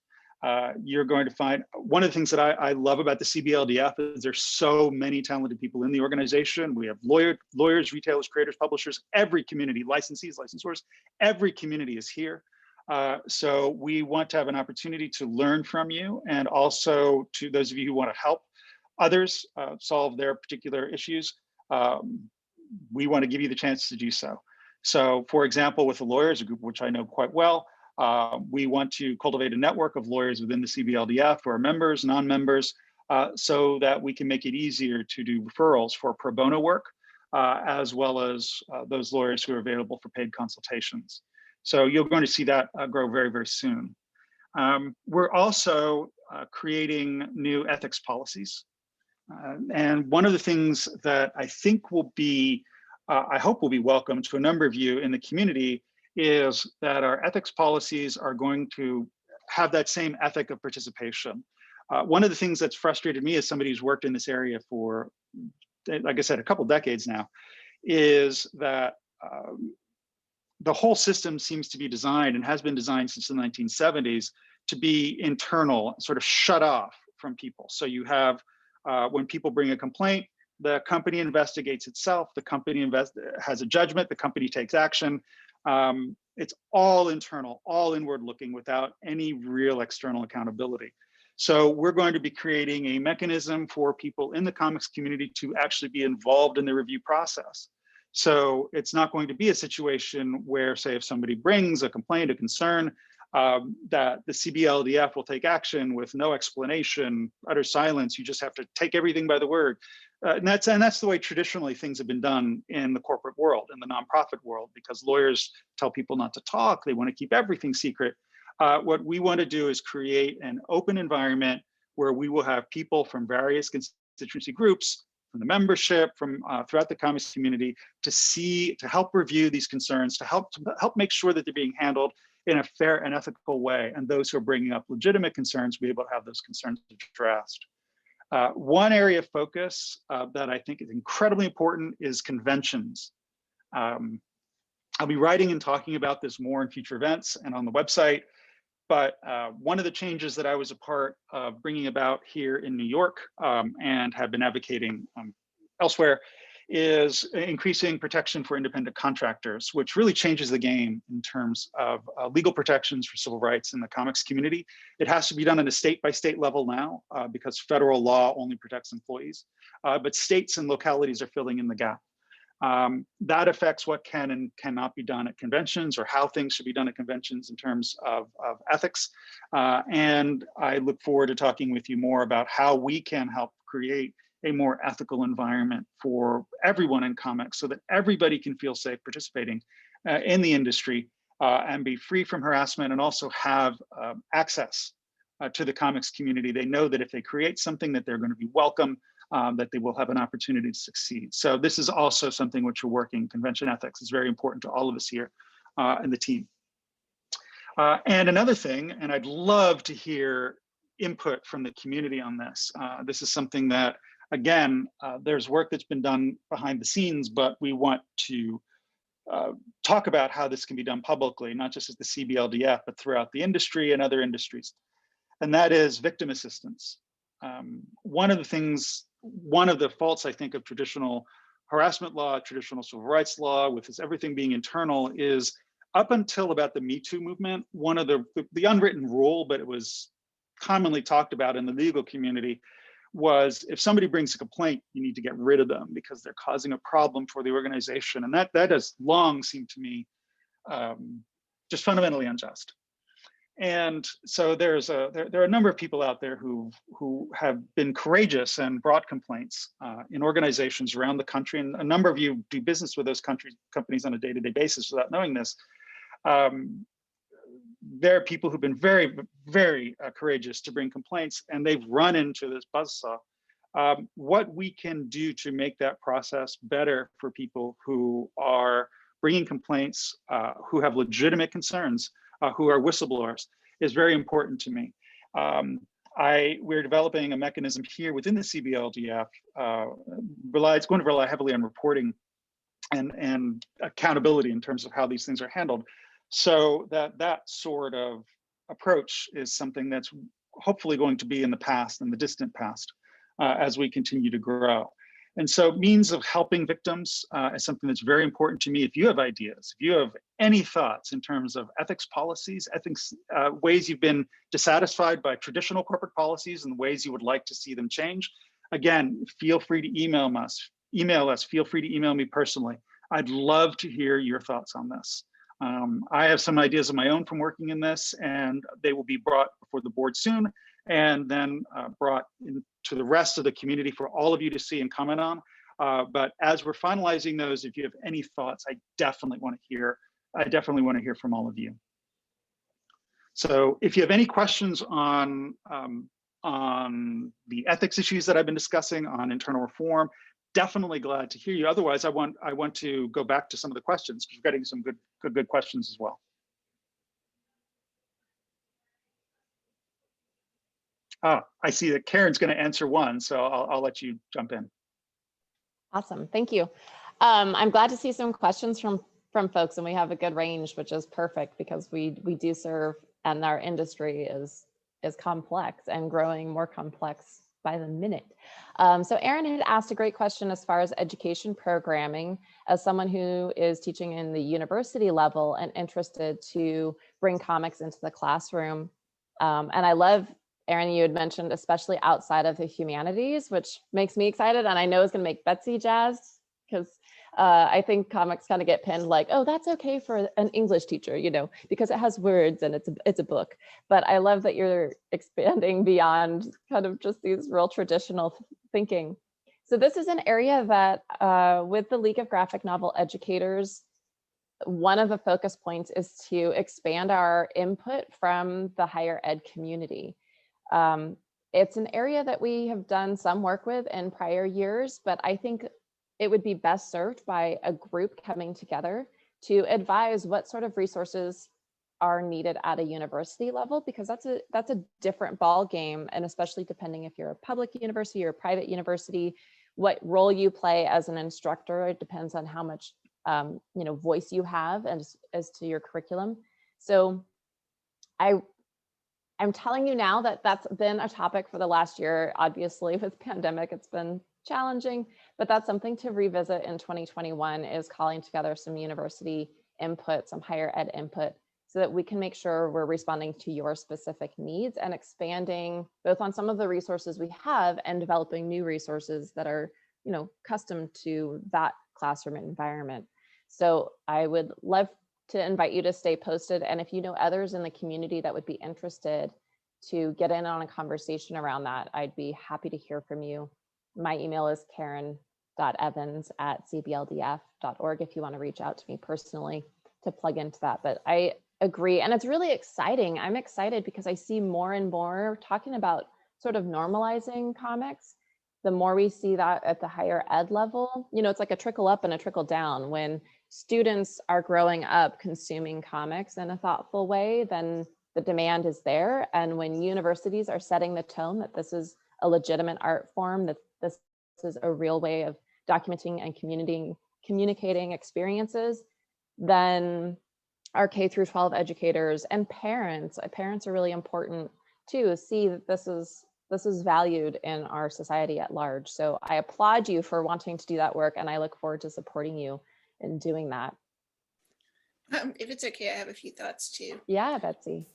You're going to find one of the things that I love about the CBLDF is there's so many talented people in the organization. We have lawyers, retailers, creators, publishers, every community, licensees, licensors, every community is here. So we want to have an opportunity to learn from you, and also to those of you who want to help others solve their particular issues. We want to give you the chance to do so. So for example, with the lawyers, a group which I know quite well, we want to cultivate a network of lawyers within the CBLDF who are members, non-members, so that we can make it easier to do referrals for pro bono work, as well as those lawyers who are available for paid consultations. So you're going to see that grow very, very soon. We're also creating new ethics policies. And one of the things that I think will be, I hope will be welcome to a number of you in the community is that our ethics policies are going to have that same ethic of participation. One of the things that's frustrated me as somebody who's worked in this area for, like I said, a couple decades now, is that the whole system seems to be designed, and has been designed since the 1970s, to be internal, sort of shut off from people. So you have, when people bring a complaint, the company investigates itself, the company has a judgment, the company takes action. It's all internal, all inward looking, without any real external accountability. So we're going to be creating a mechanism for people in the comics community to actually be involved in the review process. So it's not going to be a situation where, say, if somebody brings a complaint, a concern, that the CBLDF will take action with no explanation, utter silence. You just have to take everything by the word. And that's the way traditionally things have been done in the corporate world, in the nonprofit world, because lawyers tell people not to talk. They want to keep everything secret. What we want to do is create an open environment where we will have people from various constituency groups, from the membership, from throughout the comics community, to help review these concerns, to help make sure that they're being handled in a fair and ethical way. And those who are bringing up legitimate concerns will be able to have those concerns addressed. One area of focus that I think is incredibly important is conventions. I'll be writing and talking about this more in future events and on the website. But one of the changes that I was a part of bringing about here in New York and have been advocating elsewhere is increasing protection for independent contractors, which really changes the game in terms of legal protections for civil rights in the comics community. It has to be done at a state-by-state level now because federal law only protects employees, but states and localities are filling in the gap. That affects what can and cannot be done at conventions, or how things should be done at conventions in terms of ethics. And I look forward to talking with you more about how we can help create a more ethical environment for everyone in comics, so that everybody can feel safe participating in the industry and be free from harassment, and also have access to the comics community. They know that if they create something, that they're going to be welcome, that they will have an opportunity to succeed. So this is also something which we're working. Convention ethics is very important to all of us here in the team. And another thing, and I'd love to hear input from the community on this. This is something that, again, there's work that's been done behind the scenes, but we want to talk about how this can be done publicly, not just at the CBLDF, but throughout the industry and other industries. And that is victim assistance. One of the faults, I think, of traditional harassment law, traditional civil rights law, with everything being internal, is up until about the Me Too movement, one of the unwritten rule, but it was commonly talked about in the legal community, was if somebody brings a complaint, you need to get rid of them because they're causing a problem for the organization. And that has long seemed to me just fundamentally unjust. And so there are a number of people out there who have been courageous and brought complaints in organizations around the country. And a number of you do business with those companies on a day-to-day basis without knowing this. There are people who've been very, very courageous to bring complaints, and they've run into this buzzsaw. What we can do to make that process better for people who are bringing complaints, who have legitimate concerns, who are whistleblowers, is very important to me. We're developing a mechanism here within the CBLDF. It's going to rely heavily on reporting and accountability in terms of how these things are handled. So that sort of approach is something that's hopefully going to be in the past, in the distant past, as we continue to grow. And so means of helping victims is something that's very important to me. If you have ideas, if you have any thoughts in terms of ethics policies, ethics, ways you've been dissatisfied by traditional corporate policies and ways you would like to see them change, again, feel free to email us, feel free to email me personally. I'd love to hear your thoughts on this. I have some ideas of my own from working in this, and they will be brought before the board soon, and then brought into the rest of the community for all of you to see and comment on. But as we're finalizing those, if you have any thoughts, I definitely want to hear from all of you. So if you have any questions on the ethics issues that I've been discussing, on internal reform, definitely glad to hear you. Otherwise, I want to go back to some of the questions, because we're getting some good questions as well. I see that Karen's going to answer one, so I'll let you jump in. Awesome, thank you. I'm glad to see some questions from folks, and we have a good range, which is perfect because we do serve, and our industry is complex and growing more complex by the minute. So Aaron had asked a great question as far as education programming. As someone who is teaching in the university level and interested to bring comics into the classroom, and I love, Aaron, you had mentioned, especially outside of the humanities, which makes me excited, and I know it's going to make Betsy jazzed, because I think comics kind of get pinned like, oh, that's okay for an English teacher, you know, because it has words and it's a book. But I love that you're expanding beyond kind of just these real traditional thinking. So this is an area that with the League of Graphic Novel Educators, one of the focus points is to expand our input from the higher ed community. It's an area that we have done some work with in prior years, but I think it would be best served by a group coming together to advise what sort of resources are needed at a university level, because that's a different ball game, and especially depending if you're a public university or a private university, what role you play as an instructor, it depends on how much voice you have as to your curriculum. So I'm telling you now that that's been a topic for the last year. Obviously, with pandemic, it's been challenging, but that's something to revisit in 2021, is calling together some university input, some higher ed input, so that we can make sure we're responding to your specific needs and expanding both on some of the resources we have and developing new resources that are, custom to that classroom environment. So I would love to invite you to stay posted. And if you know others in the community that would be interested to get in on a conversation around that, I'd be happy to hear from you. My email is karen.evans@cbldf.org if you want to reach out to me personally to plug into that. But I agree. And it's really exciting. I'm excited because I see more and more talking about sort of normalizing comics. The more we see that at the higher ed level, it's like a trickle up and a trickle down. When students are growing up consuming comics in a thoughtful way, then the demand is there. And when universities are setting the tone that this is a legitimate art form, that this is a real way of documenting and communicating experiences, then our K through 12 educators and parents are really important too, see that this is valued in our society at large. So I applaud you for wanting to do that work, and I look forward to supporting you in doing that. If it's okay, I have a few thoughts too. Yeah, Betsy.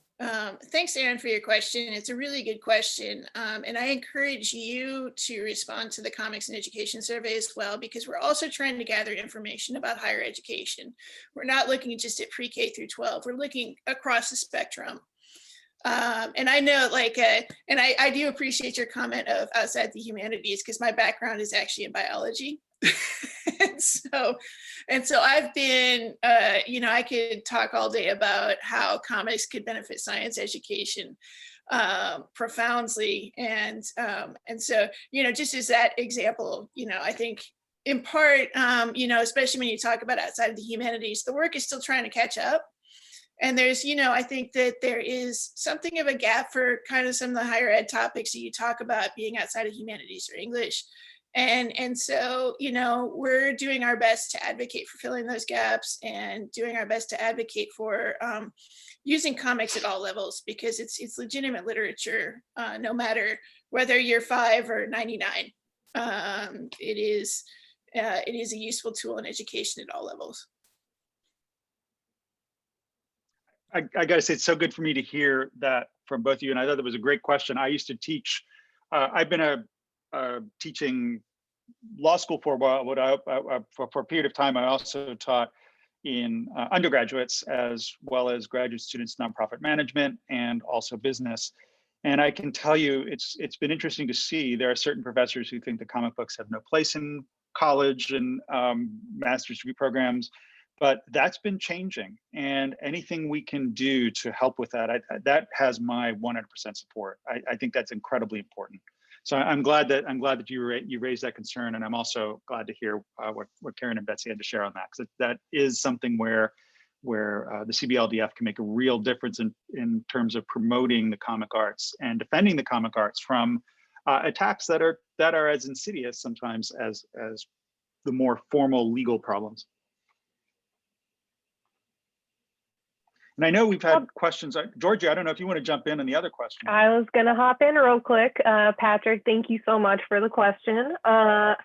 Thanks, Aaron, for your question. It's a really good question. And I encourage you to respond to the Comics and Education Survey as well, because we're also trying to gather information about higher education. We're not looking just at pre-K through 12, we're looking across the spectrum. And I know, and I do appreciate your comment of outside the humanities, because my background is actually in biology. and so I've been, I could talk all day about how comics could benefit science education profoundly. And so, just as that example, I think in part, especially when you talk about outside of the humanities, the work is still trying to catch up. And there's, I think that there is something of a gap for kind of some of the higher ed topics that you talk about being outside of humanities or English. And so, you know, we're doing our best to advocate for filling those gaps and doing our best to advocate for using comics at all levels, because it's legitimate literature, no matter whether you're 5 or 99. It is a useful tool in education at all levels. I gotta say, it's so good for me to hear that from both of you. And I thought that was a great question. I used to teach, I've been teaching law school for a while, but for a period of time, I also taught in undergraduates as well as graduate students, nonprofit management, and also business. And I can tell you, it's been interesting to see there are certain professors who think the comic books have no place in college and master's degree programs, but that's been changing. And anything we can do to help with that, that has my 100% support. I think that's incredibly important. So I'm glad that you raised that concern, and I'm also glad to hear what Karen and Betsy had to share on that, because that is something where the CBLDF can make a real difference in terms of promoting the comic arts and defending the comic arts from attacks that are as insidious sometimes as the more formal legal problems. And I know we've had questions. Georgia, I don't know if you want to jump in on the other question. I was going to hop in real quick. Patrick, thank you so much for the question.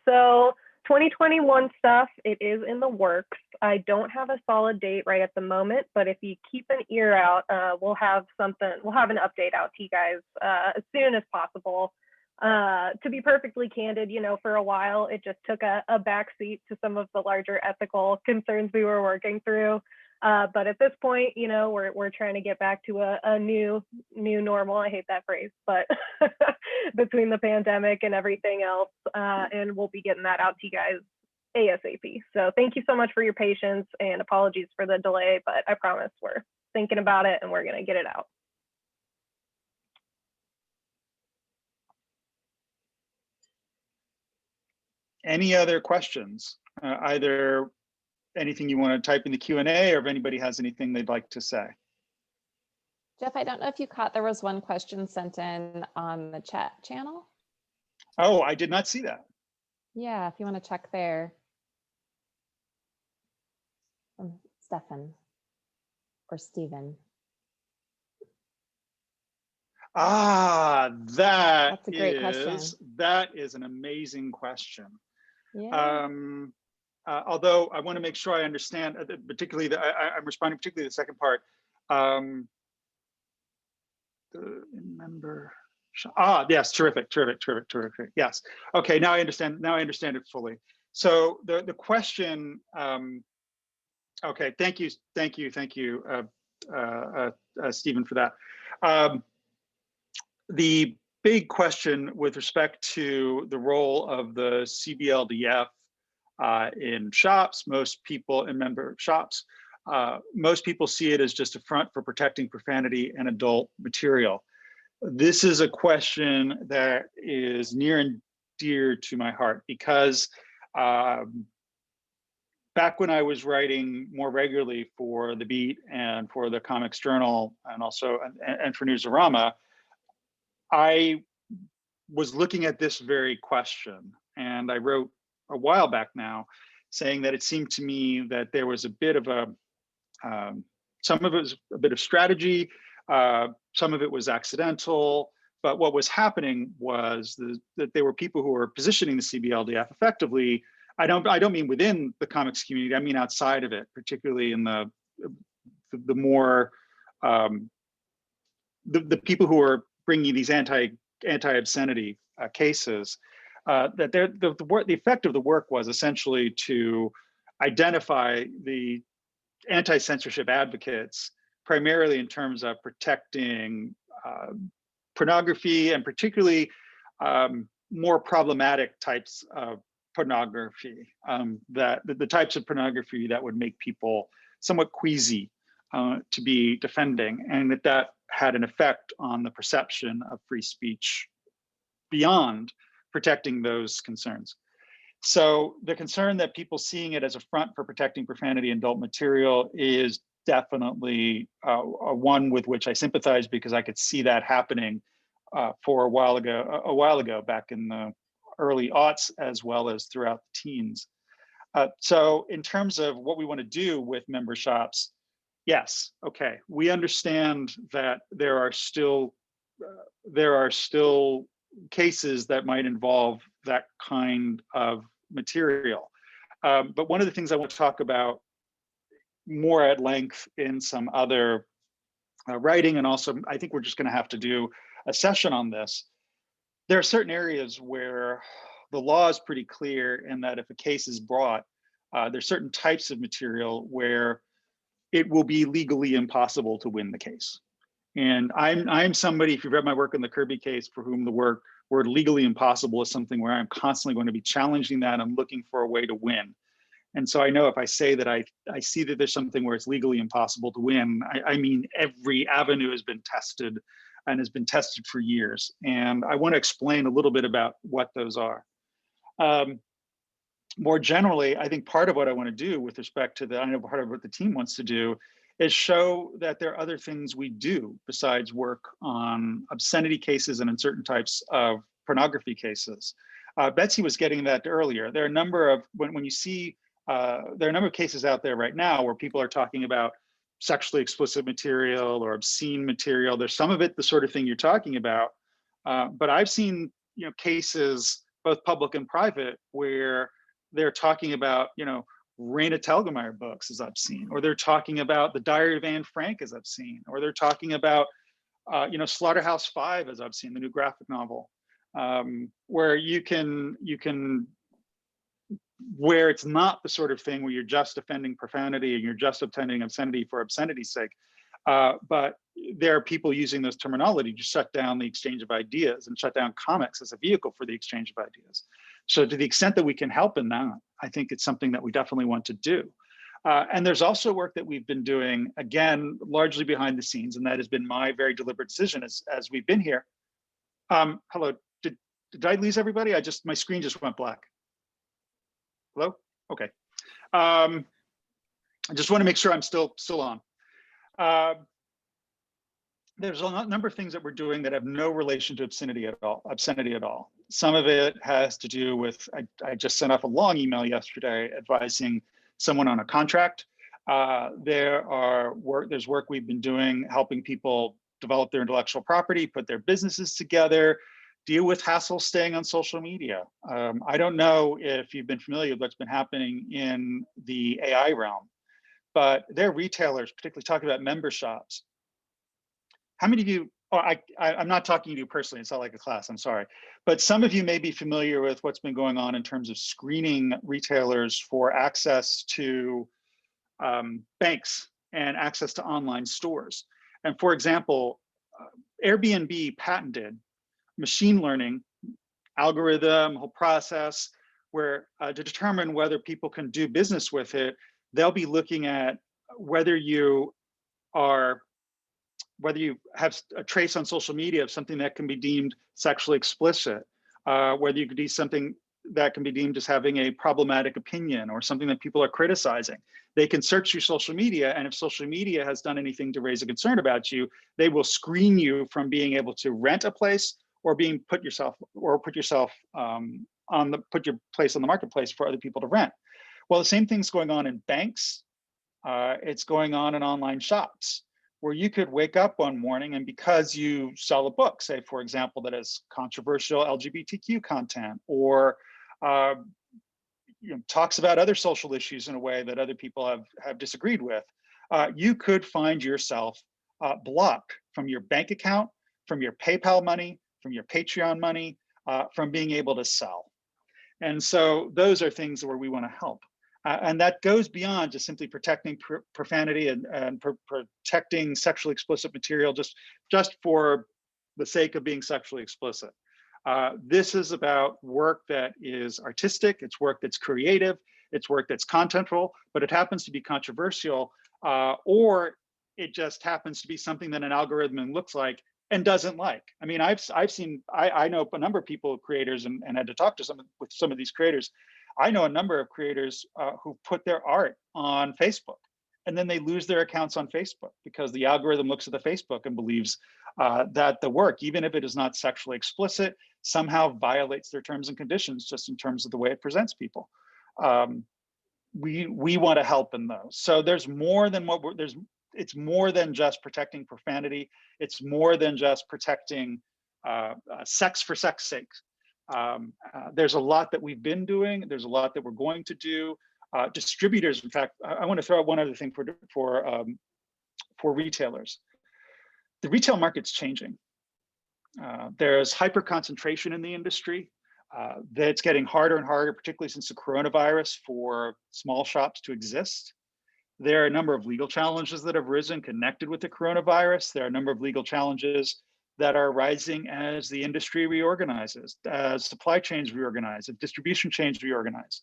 So 2021 stuff, it is in the works. I don't have a solid date right at the moment, but if you keep an ear out, we'll have an update out to you guys as soon as possible. To be perfectly candid, you know, for a while, it just took a backseat to some of the larger ethical concerns we were working through. But at this point, you know, we're trying to get back to a new normal. I hate that phrase, but between the pandemic and everything else, and we'll be getting that out to you guys ASAP. So thank you so much for your patience, and apologies for the delay, but I promise we're thinking about it and we're going to get it out. Any other questions? Either anything you want to type in the Q&A, or if anybody has anything they'd like to say. Jeff, I don't know if you caught, there was one question sent in on the chat channel. Oh, I did not see that. Yeah, if you want to check there. From Stefan or Stephen. Ah, That's a great question. That is an amazing question. Yeah. Although I want to make sure I understand, particularly I'm responding particularly to the second part. Remember. Yes, terrific. Yes. Okay, now I understand. Now I understand it fully. So the question. Okay, thank you, Stephen, for that. The big question with respect to the role of the CBLDF in shops, most people in member shops, most people see it as just a front for protecting profanity and adult material. This is a question that is near and dear to my heart, because back when I was writing more regularly for The Beat and for the Comics Journal, and also and for Newsarama, I was looking at this very question, and I wrote a while back now saying that it seemed to me that there was a bit of some of it was a bit of strategy, some of it was accidental, but what was happening was that there were people who were positioning the CBLDF effectively. I don't mean within the comics community, I mean outside of it, particularly in the more the people who are bringing these anti-obscenity cases. That the effect of the work was essentially to identify the anti-censorship advocates, primarily in terms of protecting pornography, and particularly more problematic types of pornography, that the types of pornography that would make people somewhat queasy to be defending, and that had an effect on the perception of free speech beyond protecting those concerns. So the concern that people seeing it as a front for protecting profanity and adult material is definitely one with which I sympathize, because I could see that happening for a while ago back in the early aughts as well as throughout the teens. So in terms of what we want to do with member shops, yes, okay, we understand that there are still cases that might involve that kind of material. But one of the things I want to talk about more at length in some other writing, and also I think we're just going to have to do a session on this. There are certain areas where the law is pretty clear in that if a case is brought, there's certain types of material where it will be legally impossible to win the case. And I'm somebody, if you've read my work in the Kirby case, for whom the word legally impossible is something where I'm constantly going to be challenging that and looking for a way to win. And so I know if I say that I see that there's something where it's legally impossible to win, I mean every avenue has been tested and has been tested for years. And I want to explain a little bit about what those are. More generally, I think part of what I want to do with respect to I know part of what the team wants to do is show that there are other things we do besides work on obscenity cases and in certain types of pornography cases. Betsy was getting that earlier. There are a number of, when you see, there are a number of cases out there right now where people are talking about sexually explicit material or obscene material. There's some of it, the sort of thing you're talking about, but I've seen cases, both public and private, where they're talking about Raina Telgemeier books as obscene, or they're talking about the Diary of Anne Frank as obscene, or they're talking about Slaughterhouse-Five as obscene, the new graphic novel, where you can where it's not the sort of thing where you're just offending profanity and you're just offending obscenity for obscenity's sake, but there are people using this terminology to shut down the exchange of ideas and shut down comics as a vehicle for the exchange of ideas. So to the extent that we can help in that, I think it's something that we definitely want to do. And there's also work that we've been doing, again, largely behind the scenes, and that has been my very deliberate decision as we've been here. Hello, did I lose everybody? My screen just went black. Hello? Okay. I just want to make sure I'm still on. There's a number of things that we're doing that have no relation to obscenity at all. Some of it has to do with, I just sent off a long email yesterday advising someone on a contract. There's work we've been doing helping people develop their intellectual property, put their businesses together, deal with hassle staying on social media. I don't know if you've been familiar with what's been happening in the AI realm, but there are retailers, particularly talking about member shops. How many of you, I'm not talking to you personally, it's not like a class, I'm sorry. But some of you may be familiar with what's been going on in terms of screening retailers for access to banks and access to online stores. And for example, Airbnb patented machine learning algorithm, whole process, where to determine whether people can do business with it, they'll be looking at whether you have a trace on social media of something that can be deemed sexually explicit, whether you could do something that can be deemed as having a problematic opinion or something that people are criticizing. They can search your social media, and if social media has done anything to raise a concern about you, they will screen you from being able to rent a place or put your place on the marketplace for other people to rent. Well, the same thing's going on in banks. It's going on in online shops, where you could wake up one morning and because you sell a book, say, for example, that has controversial LGBTQ content or talks about other social issues in a way that other people have disagreed with, you could find yourself blocked from your bank account, from your PayPal money, from your Patreon money, from being able to sell. And so those are things where we want to help. And that goes beyond just simply protecting profanity and protecting sexually explicit material just for the sake of being sexually explicit. This is about work that is artistic, it's work that's creative, it's work that's contentful, but it happens to be controversial, or it just happens to be something that an algorithm looks like and doesn't like. I mean, I know a number of people, creators, and had to talk to some of these creators. I know a number of creators who put their art on Facebook, and then they lose their accounts on Facebook because the algorithm looks at the Facebook and believes that the work, even if it is not sexually explicit, somehow violates their terms and conditions just in terms of the way it presents people. We want to help in those. So there's more than what it's more than just protecting profanity. It's more than just protecting sex for sex sake. There's a lot that we've been doing. There's a lot that we're going to do. Distributors, in fact, I want to throw out one other thing for retailers. The retail market's changing. There's hyper concentration in the industry. That's getting harder and harder, particularly since the coronavirus, for small shops to exist. There are a number of legal challenges that have risen connected with the coronavirus. There are a number of legal challenges that are rising as the industry reorganizes, as supply chains reorganize, as distribution chains reorganize.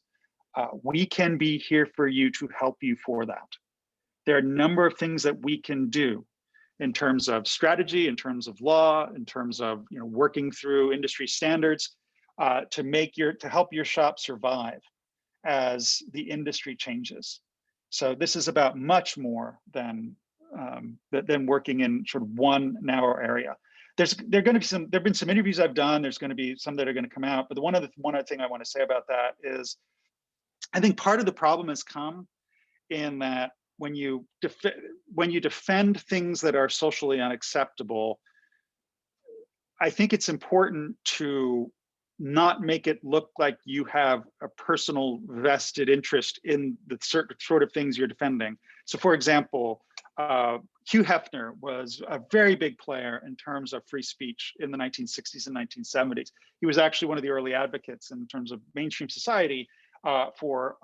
We can be here for you to help you for that. There are a number of things that we can do in terms of strategy, in terms of law, in terms of working through industry standards to help your shop survive as the industry changes. So this is about much more than working in sort of one narrow area. There've been some interviews I've done. There's going to be some that are going to come out. But one other thing I want to say about that is, I think part of the problem has come in that when you defend things that are socially unacceptable, I think it's important to not make it look like you have a personal vested interest in the certain sort of things you're defending. So for example, Hugh Hefner was a very big player in terms of free speech in the 1960s and 1970s. He was actually one of the early advocates in terms of mainstream society for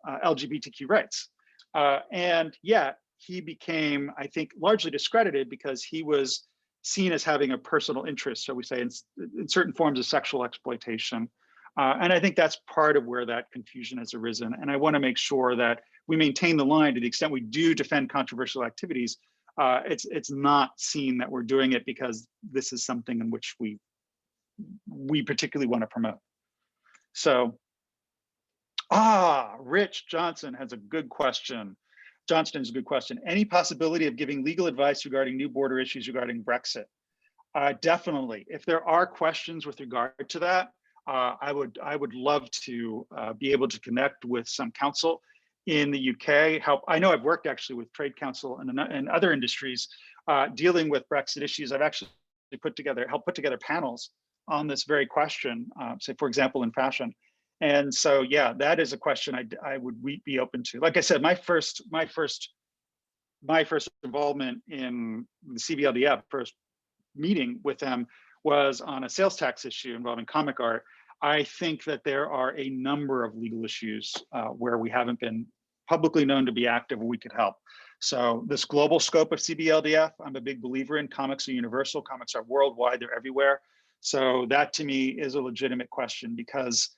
LGBTQ rights. And yet he became, I think, largely discredited because he was seen as having a personal interest, shall we say, in certain forms of sexual exploitation. And I think that's part of where that confusion has arisen. And I want to make sure that we maintain the line to the extent we do defend controversial activities. It's not seen that we're doing it because this is something in which we particularly want to promote. So, Rich Johnson has a good question. Johnston has a good question. Any possibility of giving legal advice regarding new border issues regarding Brexit? Definitely. If there are questions with regard to that, I would love to be able to connect with some counsel in the UK. I know I've worked actually with Trade Council and other industries dealing with Brexit issues. I've actually helped put together panels on this very question, say for example in fashion. And so, yeah, that is a question I would be open to. Like I said, my first involvement in the CBLDF, first meeting with them, was on a sales tax issue involving comic art. I think that there are a number of legal issues where we haven't been publicly known to be active, where we could help. So this global scope of CBLDF, I'm a big believer in. Comics are universal. Comics are worldwide. They're everywhere. So that to me is a legitimate question, because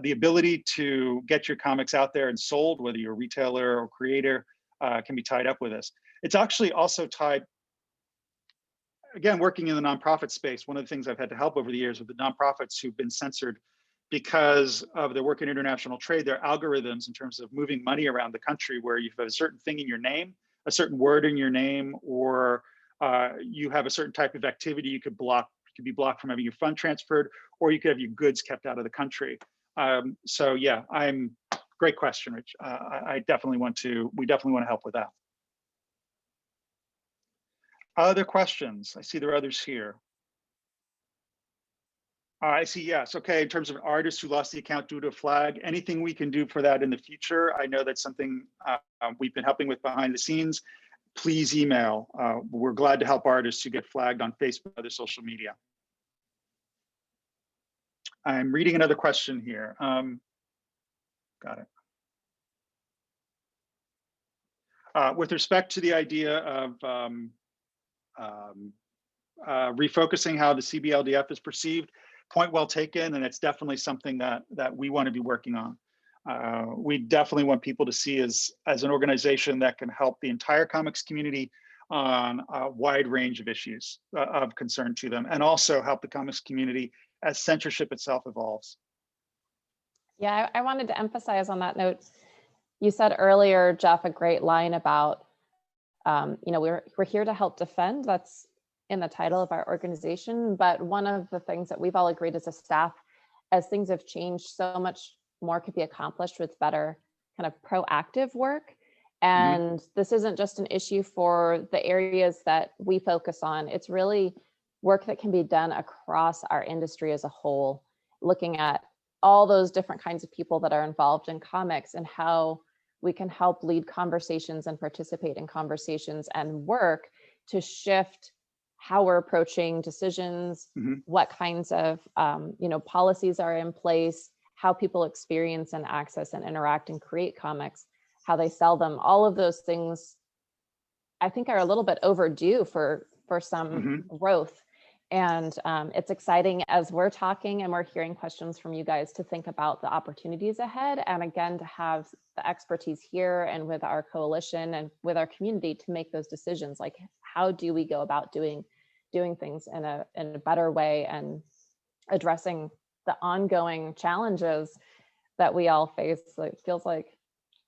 the ability to get your comics out there and sold, whether you're a retailer or creator, can be tied up with this. It's actually also tied, again, working in the nonprofit space, one of the things I've had to help over the years with the nonprofits who've been censored because of their work in international trade, their algorithms in terms of moving money around the country, where you have a certain thing in your name, a certain word in your name, or you have a certain type of activity you could block. You could be blocked from having your fund transferred, or you could have your goods kept out of the country. So yeah, great question, Rich. We definitely want to help with that. Other questions? I see there are others here. I see, yes, okay, in terms of artists who lost the account due to a flag, anything we can do for that in the future? I know that's something we've been helping with behind the scenes. Please email. We're glad to help artists who get flagged on Facebook and other social media. I'm reading another question here. Got it. With respect to the idea of refocusing how the CBLDF is perceived, point well taken, and it's definitely something that we want to be working on. We definitely want people to see as an organization that can help the entire comics community on a wide range of issues of concern to them, and also help the comics community as censorship itself evolves. Yeah, I wanted to emphasize on that note, You said earlier, Jeff, a great line about, we're here to help defend. That's in the title of our organization. But one of the things that we've all agreed as a staff, as things have changed, so much more could be accomplished with better kind of proactive work. And this isn't just an issue for the areas that we focus on. It's really work that can be done across our industry as a whole, looking at all those different kinds of people that are involved in comics and how we can help lead conversations and participate in conversations and work to shift how we're approaching decisions, what kinds of policies are in place, how people experience and access and interact and create comics, how they sell them. All of those things, I think, are a little bit overdue for some growth. And it's exciting as we're talking and we're hearing questions from you guys to think about the opportunities ahead. And again, to have the expertise here and with our coalition and with our community to make those decisions, like how do we go about doing things in a better way and addressing the ongoing challenges that we all face. It feels like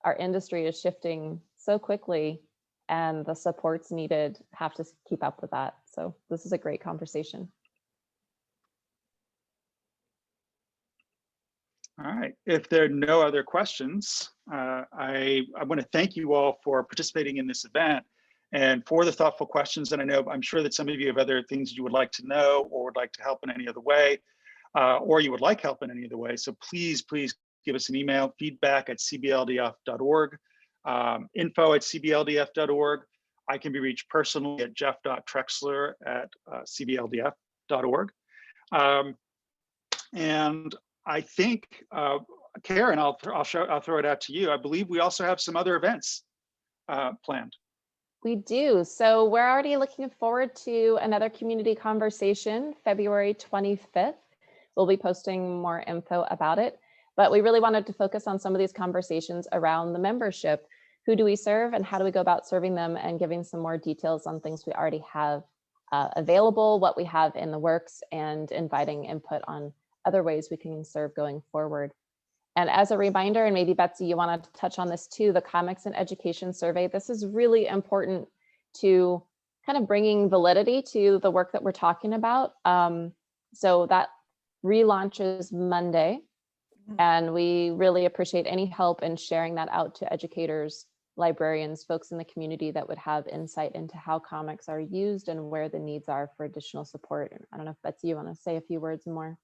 our industry is shifting so quickly and the supports needed have to keep up with that. So this is a great conversation. All right, if there are no other questions, I want to thank you all for participating in this event and for the thoughtful questions. And I'm sure that some of you have other things you would like to know or would like to help in any other way, or you would like help in any other way. So please give us an email, feedback@cbldf.org, info@cbldf.org. I can be reached personally at jeff.trexler@cbldf.org. And I think, Karen, I'll throw it out to you. I believe we also have some other events planned. We do. So we're already looking forward to another community conversation, February 25th. We'll be posting more info about it, but we really wanted to focus on some of these conversations around the membership. Who do we serve and how do we go about serving them, and giving some more details on things we already have available, what we have in the works, and inviting input on other ways we can serve going forward. And as a reminder, and maybe Betsy, you wanted to touch on this too, the Comics and Education Survey. This is really important to kind of bringing validity to the work that we're talking about. So that relaunches Monday, and we really appreciate any help in sharing that out to educators, librarians, folks in the community that would have insight into how comics are used and where the needs are for additional support. I don't know if Betsy, you want to say a few words more?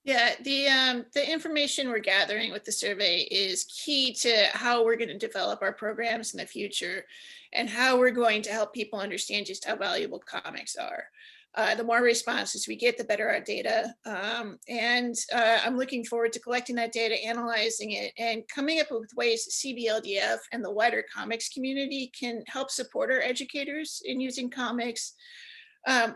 Yeah, the information we're gathering with the survey is key to how we're going to develop our programs in the future and how we're going to help people understand just how valuable comics are. The more responses we get, the better our data. And I'm looking forward to collecting that data, analyzing it, and coming up with ways CBLDF and the wider comics community can help support our educators in using comics.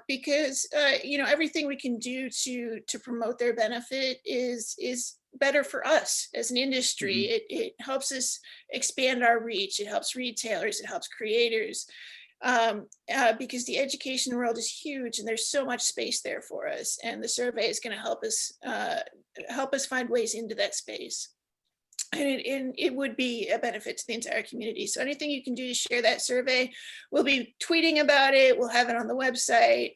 Because everything we can do to promote their benefit is better for us as an industry. It helps us expand our reach. It helps retailers. It helps creators. Because the education world is huge and there's so much space there for us. And the survey is going to help us find ways into that space. And it would be a benefit to the entire community. So anything you can do to share that survey, we'll be tweeting about it. We'll have it on the website.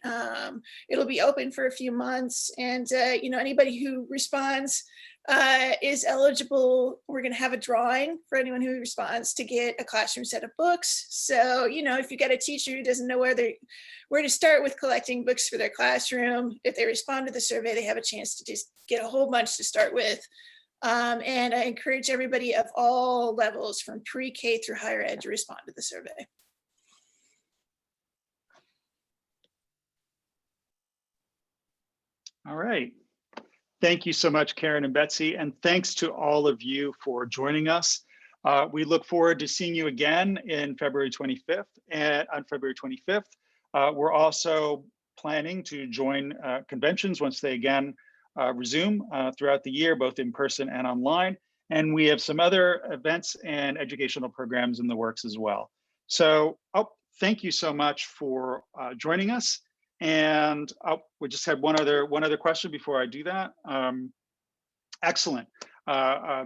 It'll be open for a few months. And, anybody who responds is eligible. We're going to have a drawing for anyone who responds to get a classroom set of books. So, if you got a teacher who doesn't know where to start with collecting books for their classroom, if they respond to the survey, they have a chance to just get a whole bunch to start with. And I encourage everybody of all levels from pre-K through higher ed to respond to the survey. All right. Thank you so much, Karen and Betsy, and thanks to all of you for joining us. We look forward to seeing you again in February 25th. And on February 25th, we're also planning to join conventions once they again resume throughout the year, both in person and online. And we have some other events and educational programs in the works as well. So thank you so much for joining us. And we just had one other question before I do that. Excellent.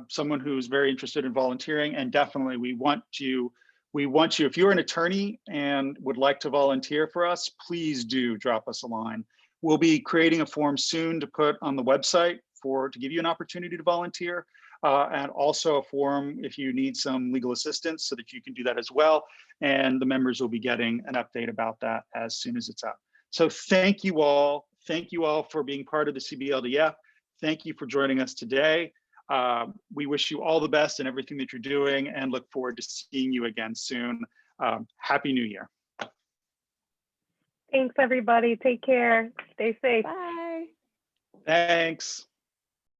someone who's very interested in volunteering, and definitely we want you, if you're an attorney and would like to volunteer for us, please do drop us a line. We'll be creating a form soon to put on the website to give you an opportunity to volunteer, and also a form if you need some legal assistance so that you can do that as well. And the members will be getting an update about that as soon as it's up. So thank you all. Thank you all for being part of the CBLDF. Thank you for joining us today. We wish you all the best in everything that you're doing and look forward to seeing you again soon. Happy New Year. Thanks, everybody. Take care. Stay safe. Bye. Thanks.